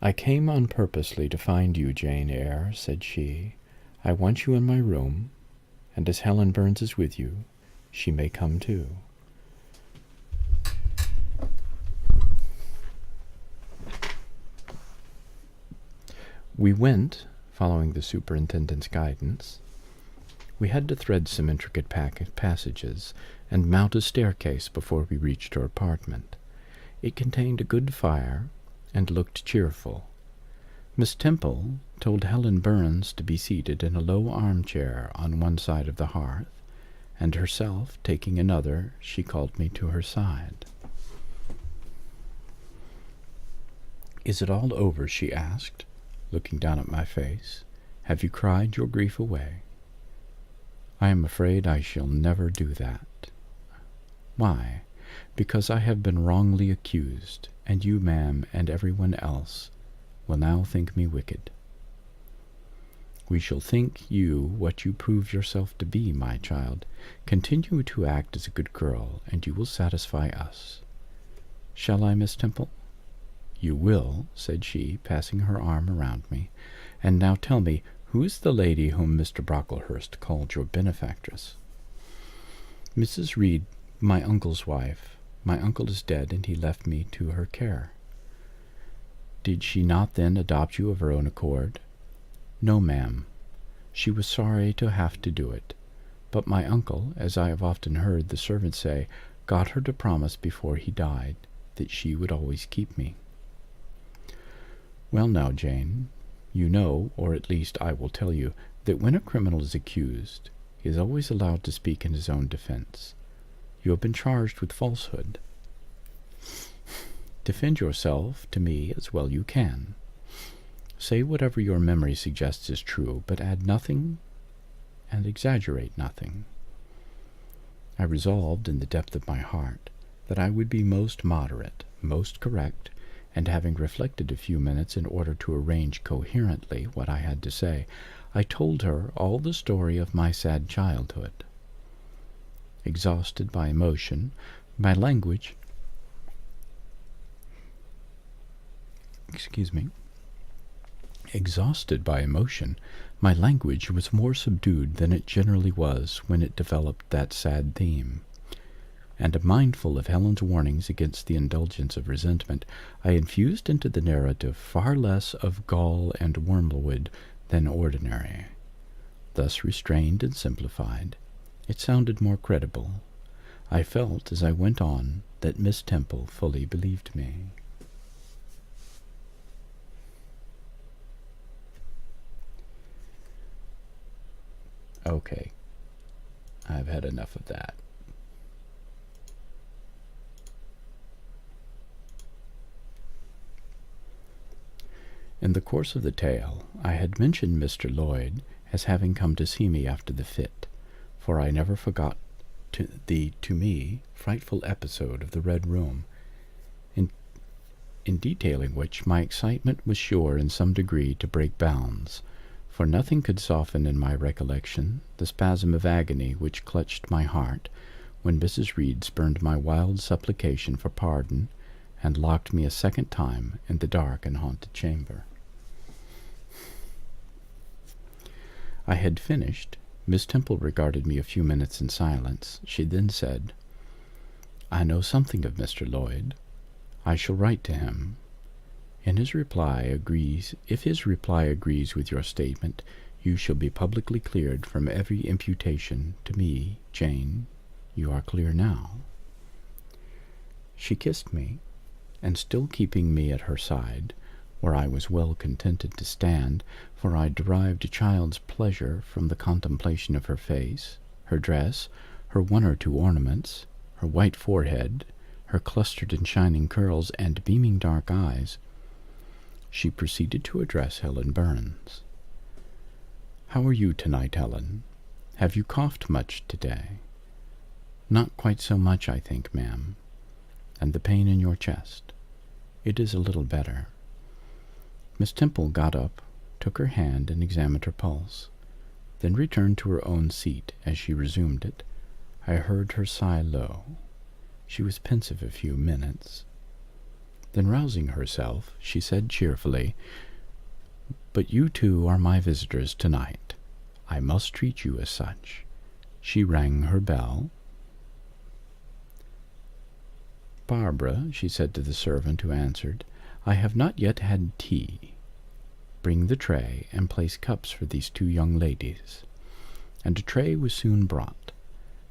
"I came on purposely to find you, Jane Eyre," said she. "I want you in my room, and as Helen Burns is with you, she may come too." We went, following the superintendent's guidance. We had to thread some intricate passages and mount a staircase before we reached her apartment. It contained a good fire and looked cheerful. Miss Temple told Helen Burns to be seated in a low armchair on one side of the hearth, and herself taking another, she called me to her side. "Is it all over?" she asked, looking down at my face. "Have you cried your grief away?" "I am afraid I shall never do that." "Why?" "Because I have been wrongly accused, and you, ma'am, and everyone else will now think me wicked." "We shall think you what you prove yourself to be, my child. Continue to act as a good girl, and you will satisfy us." "Shall I, Miss Temple?" "You will," said she, passing her arm around me. "And now tell me, who is the lady whom Mr. Brocklehurst called your benefactress?" "Mrs. Reed, my uncle's wife. My uncle is dead, and he left me to her care." "Did she not then adopt you of her own accord?" "No, ma'am. She was sorry to have to do it. But my uncle, as I have often heard the servants say, got her to promise before he died that she would always keep me." "Well now, Jane, you know, or at least I will tell you, that when a criminal is accused, he is always allowed to speak in his own defense. You have been charged with falsehood. Defend yourself to me as well you can. Say whatever your memory suggests is true, but add nothing and exaggerate nothing. I resolved in the depth of my heart that I would be most moderate, most correct, and having reflected a few minutes in order to arrange coherently what I had to say, I told her all the story of my sad childhood. Exhausted by emotion, my language Exhausted by emotion, my language was more subdued than it generally was when it developed that sad theme. And mindful of Helen's warnings against the indulgence of resentment, I infused into the narrative far less of gall and wormwood than ordinary. Thus restrained and simplified, it sounded more credible. I felt, as I went on, that Miss Temple fully believed me. Okay, I've had enough of that. In the course of the tale, I had mentioned Mr. Lloyd as having come to see me after the fit, for I never forgot the, to me, frightful episode of the Red Room, in detailing which my excitement was sure in some degree to break bounds, for nothing could soften in my recollection the spasm of agony which clutched my heart when Mrs. Reed spurned my wild supplication for pardon and locked me a second time in the dark and haunted chamber. I had finished. Miss Temple regarded me a few minutes in silence. She then said, "I know something of Mr. Lloyd. I shall write to him. If his reply agrees with your statement, you shall be publicly cleared from every imputation to me, Jane. You are clear now." She kissed me, and still keeping me at her side, where I was well contented to stand, for I derived a child's pleasure from the contemplation of her face, her dress, her one or two ornaments, her white forehead, her clustered and shining curls, and beaming dark eyes, she proceeded to address Helen Burns. "How are you tonight, Helen? Have you coughed much today?" "Not quite so much, I think, ma'am." "And the pain in your chest?" "It is a little better." Miss Temple got up, took her hand, and examined her pulse, then returned to her own seat. As she resumed it, I heard her sigh low. She was pensive a few minutes. Then, rousing herself, she said cheerfully, "But you two are my visitors tonight. I must treat you as such." She rang her bell. "Barbara," she said to the servant who answered, "I have not yet had tea. Bring the tray and place cups for these two young ladies." And a tray was soon brought.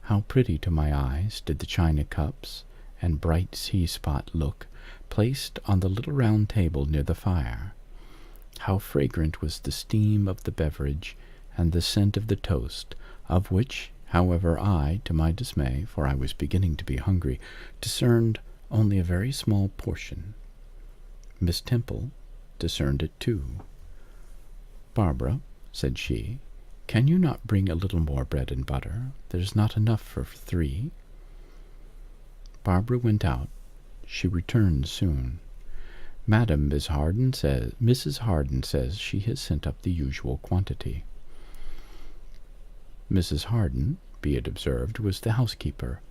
How pretty to my eyes did the china cups and bright sea-spot look, placed on the little round table near the fire. How fragrant was the steam of the beverage and the scent of the toast, of which, however, I, to my dismay, for I was beginning to be hungry, discerned only a very small portion. Miss Temple discerned it too. "Barbara," said she, "can you not bring a little more bread and butter? There's not enough for 3. Barbara went out. She returned soon. "Mrs. Harden says she has sent up the usual quantity." Mrs. Harden, be it observed, was the housekeeper,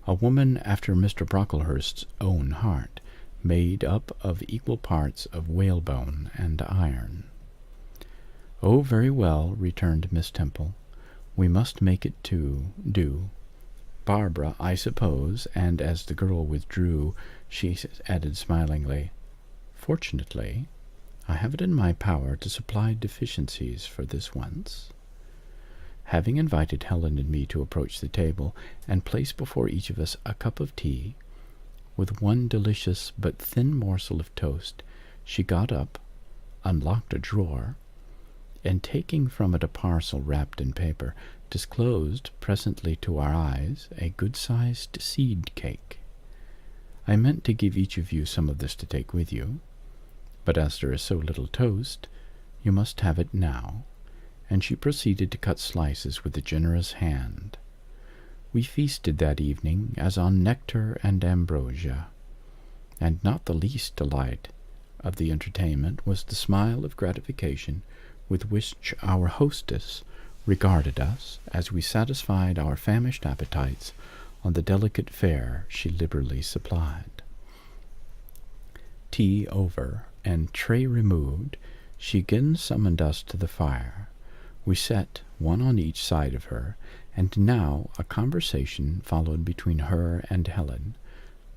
a woman after Mr. Brocklehurst's own heart, made up of equal parts of whalebone and iron. "Oh, very well," returned Miss Temple. "We must make it do. Barbara, I suppose," and as the girl withdrew, she added smilingly, "Fortunately, I have it in my power to supply deficiencies for this once." Having invited Helen and me to approach the table, and place before each of us a cup of tea, with one delicious but thin morsel of toast, she got up, unlocked a drawer, and taking from it a parcel wrapped in paper, disclosed presently to our eyes a good-sized seed cake. "I meant to give each of you some of this to take with you, but as there is so little toast, you must have it now," and she proceeded to cut slices with a generous hand. We feasted that evening as on nectar and ambrosia, and not the least delight of the entertainment was the smile of gratification with which our hostess regarded us as we satisfied our famished appetites on the delicate fare she liberally supplied. Tea over and tray removed, she again summoned us to the fire. We sat one on each side of her, and now a conversation followed between her and Helen,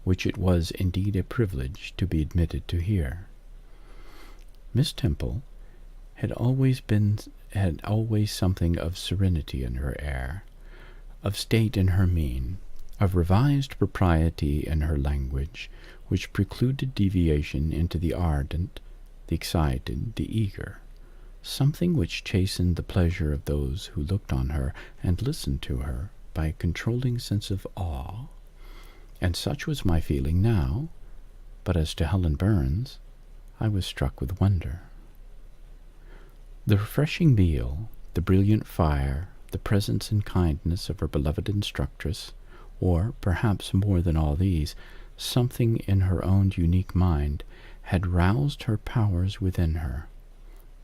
which it was indeed a privilege to be admitted to hear. Miss Temple had always something of serenity in her air, of state in her mien, of revised propriety in her language, which precluded deviation into the ardent, the excited, the eager, something which chastened the pleasure of those who looked on her and listened to her by a controlling sense of awe. And such was my feeling now, but as to Helen Burns, I was struck with wonder. The refreshing meal, the brilliant fire, the presence and kindness of her beloved instructress, or, perhaps more than all these, something in her own unique mind, had roused her powers within her.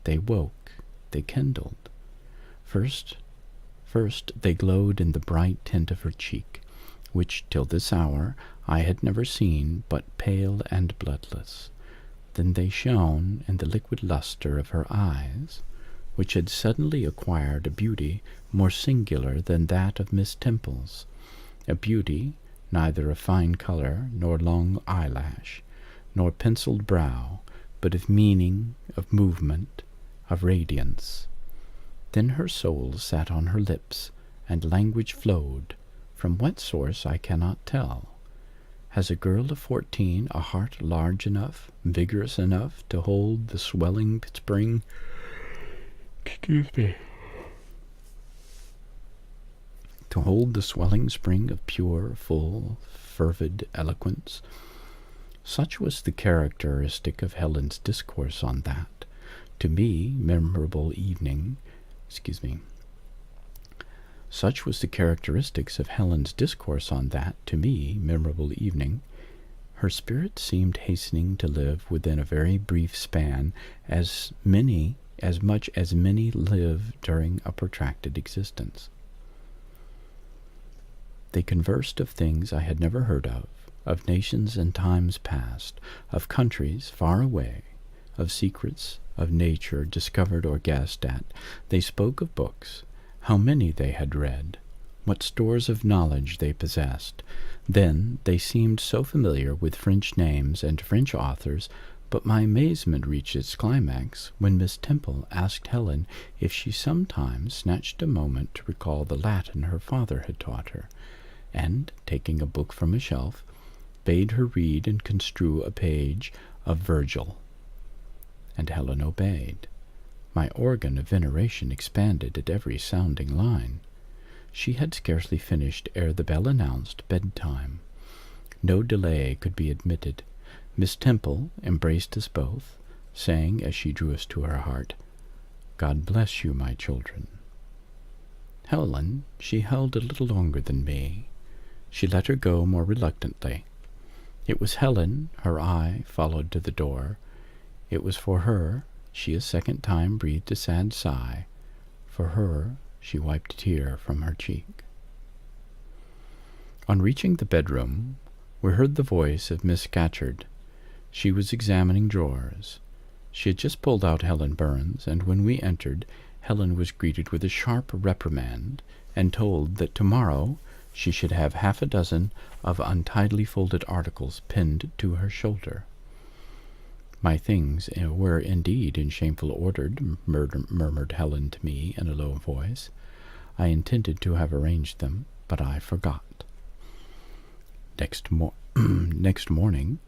They woke, they kindled. First they glowed in the bright tint of her cheek, which till this hour I had never seen but pale and bloodless. Then they shone in the liquid luster of her eyes, which had suddenly acquired a beauty more singular than that of Miss Temple's, a beauty neither of fine color, nor long eyelash, nor penciled brow, but of meaning, of movement, of radiance. Then her soul sat on her lips, and language flowed, from what source I cannot tell. Has a girl of 14 a heart large enough, vigorous enough, to hold the swelling spring to hold the swelling spring of pure, full, fervid eloquence? Such was the characteristic of Helen's discourse on that, to me, memorable evening. Such was the characteristics of Helen's discourse on that, to me, memorable evening. Her spirit seemed hastening to live within a very brief span, as much as many live during a protracted existence. They conversed of things I had never heard of nations and times past, of countries far away, of secrets of nature discovered or guessed at. They spoke of books, how many they had read, what stores of knowledge they possessed. Then they seemed so familiar with French names and French authors, but my amazement reached its climax when Miss Temple asked Helen if she sometimes snatched a moment to recall the Latin her father had taught her, and, taking a book from a shelf, bade her read and construe a page of Virgil. And Helen obeyed. My organ of veneration expanded at every sounding line. She had scarcely finished ere the bell announced bedtime. No delay could be admitted. Miss Temple embraced us both, saying as she drew us to her heart, "God bless you, my children." Helen she held a little longer than me. She let her go more reluctantly. It was Helen her eye followed to the door. It was for her she a second time breathed a sad sigh. For her she wiped a tear from her cheek. On reaching the bedroom, we heard the voice of Miss Scatcherd. She was examining drawers. She had just pulled out Helen Burns, and when we entered, Helen was greeted with a sharp reprimand, and told that tomorrow she should have half a dozen of untidily folded articles pinned to her shoulder. My things were indeed in shameful order, murmured Helen to me in a low voice. I intended to have arranged them, but I forgot. Next morning,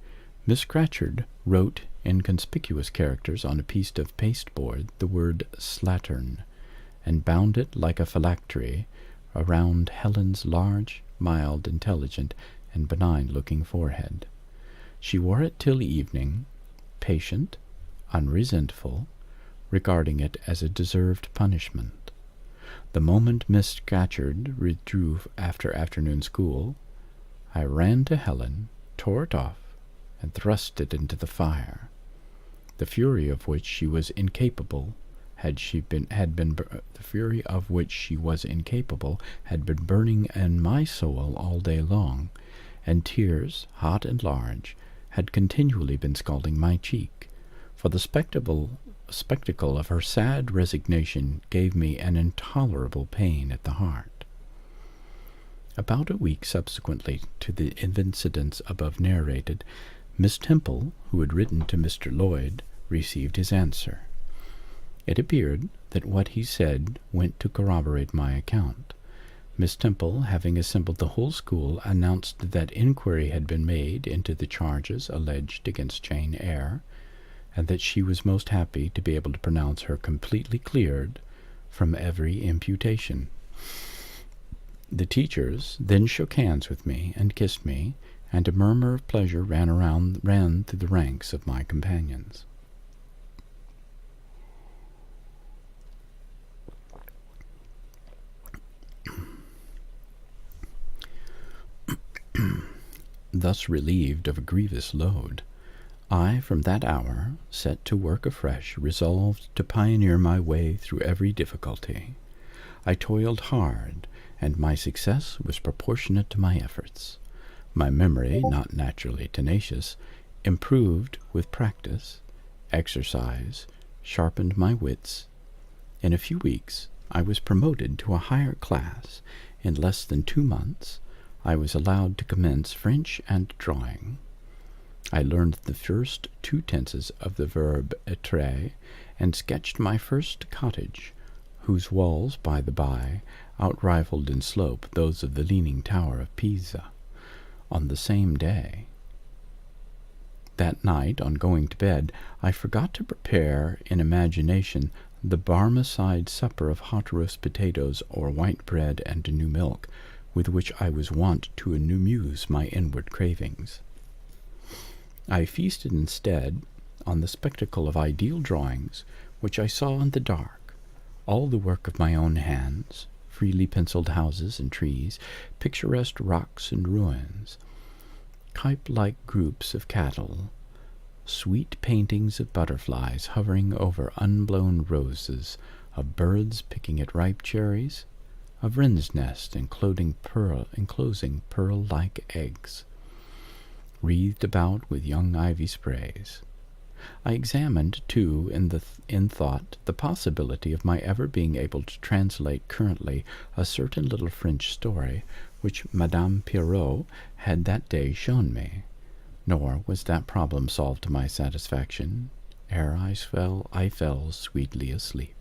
Miss Scatcherd wrote in conspicuous characters on a piece of pasteboard the word slattern, and bound it like a phylactery around Helen's large, mild, intelligent, and benign-looking forehead. She wore it till evening, patient, unresentful, regarding it as a deserved punishment. The moment Miss Scatcherd withdrew after afternoon school, I ran to Helen, tore it off, and thrust it into the fire, the fury of which she was incapable had been burning in my soul all day long, and tears, hot and large, had continually been scalding my cheek, for the spectacle of her sad resignation gave me an intolerable pain at the heart. About a week subsequently to the incidents above narrated, Miss Temple, who had written to Mr. Lloyd, received his answer. It appeared that what he said went to corroborate my account. Miss Temple, having assembled the whole school, announced that inquiry had been made into the charges alleged against Jane Eyre, and that she was most happy to be able to pronounce her completely cleared from every imputation. The teachers then shook hands with me and kissed me, and a murmur of pleasure ran through the ranks of my companions. Thus relieved of a grievous load, I from that hour set to work afresh, resolved to pioneer my way through every difficulty. I toiled hard, and my success was proportionate to my efforts. My memory, not naturally tenacious, improved with practice. Exercise sharpened my wits. In a few weeks I was promoted to a higher class. In less than 2 months I was allowed to commence French and drawing. I learned the first 2 tenses of the verb être, and sketched my first cottage, whose walls, by the by, outrivaled in slope those of the Leaning Tower of Pisa, on the same day. That night, on going to bed, I forgot to prepare in imagination the Barmecide supper of hot roast potatoes or white bread and new milk, with which I was wont to amuse my inward cravings. I feasted instead on the spectacle of ideal drawings which I saw in the dark, all the work of my own hands, freely penciled houses and trees, picturesque rocks and ruins, type-like groups of cattle, sweet paintings of butterflies hovering over unblown roses, of birds picking at ripe cherries, of wren's nest enclosing pearl-like eggs, wreathed about with young ivy sprays. I examined, too, in thought, the possibility of my ever being able to translate currently a certain little French story which Madame Pierrot had that day shown me. Nor was that problem solved to my satisfaction ere I fell sweetly asleep.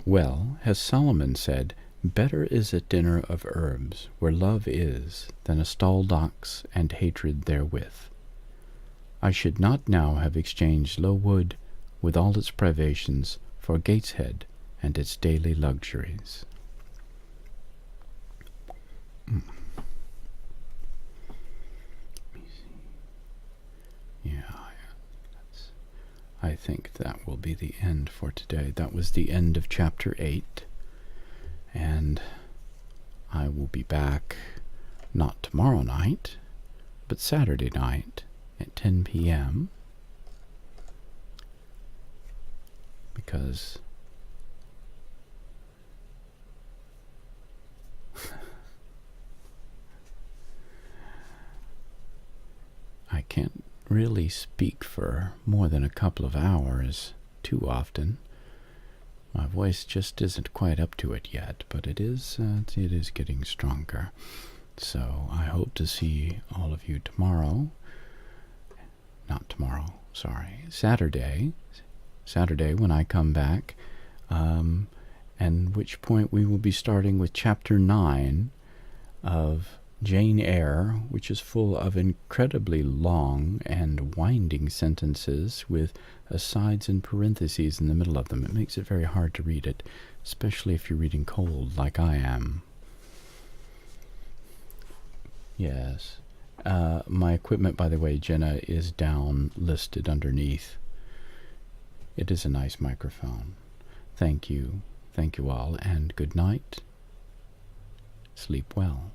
Well, as Solomon said, better is a dinner of herbs, where love is, than a stalled ox and hatred therewith. I should not now have exchanged Lowood, with all its privations, for Gateshead and its daily luxuries. I think that will be the end for today. That was the end of Chapter 8, and I will be back not tomorrow night, but Saturday night at 10 p.m., because I can't really speak for more than a couple of hours too often. My voice just isn't quite up to it yet, but it is getting stronger. So I hope to see all of you tomorrow. Not tomorrow, sorry. Saturday when I come back, and which point we will be starting with Chapter 9 of Jane Eyre, which is full of incredibly long and winding sentences with asides and parentheses in the middle of them. It makes it very hard to read it, especially if you're reading cold like I am. Yes. My equipment, by the way, Jenna, is down listed underneath. It is a nice microphone. Thank you. Thank you all, and good night. Sleep well.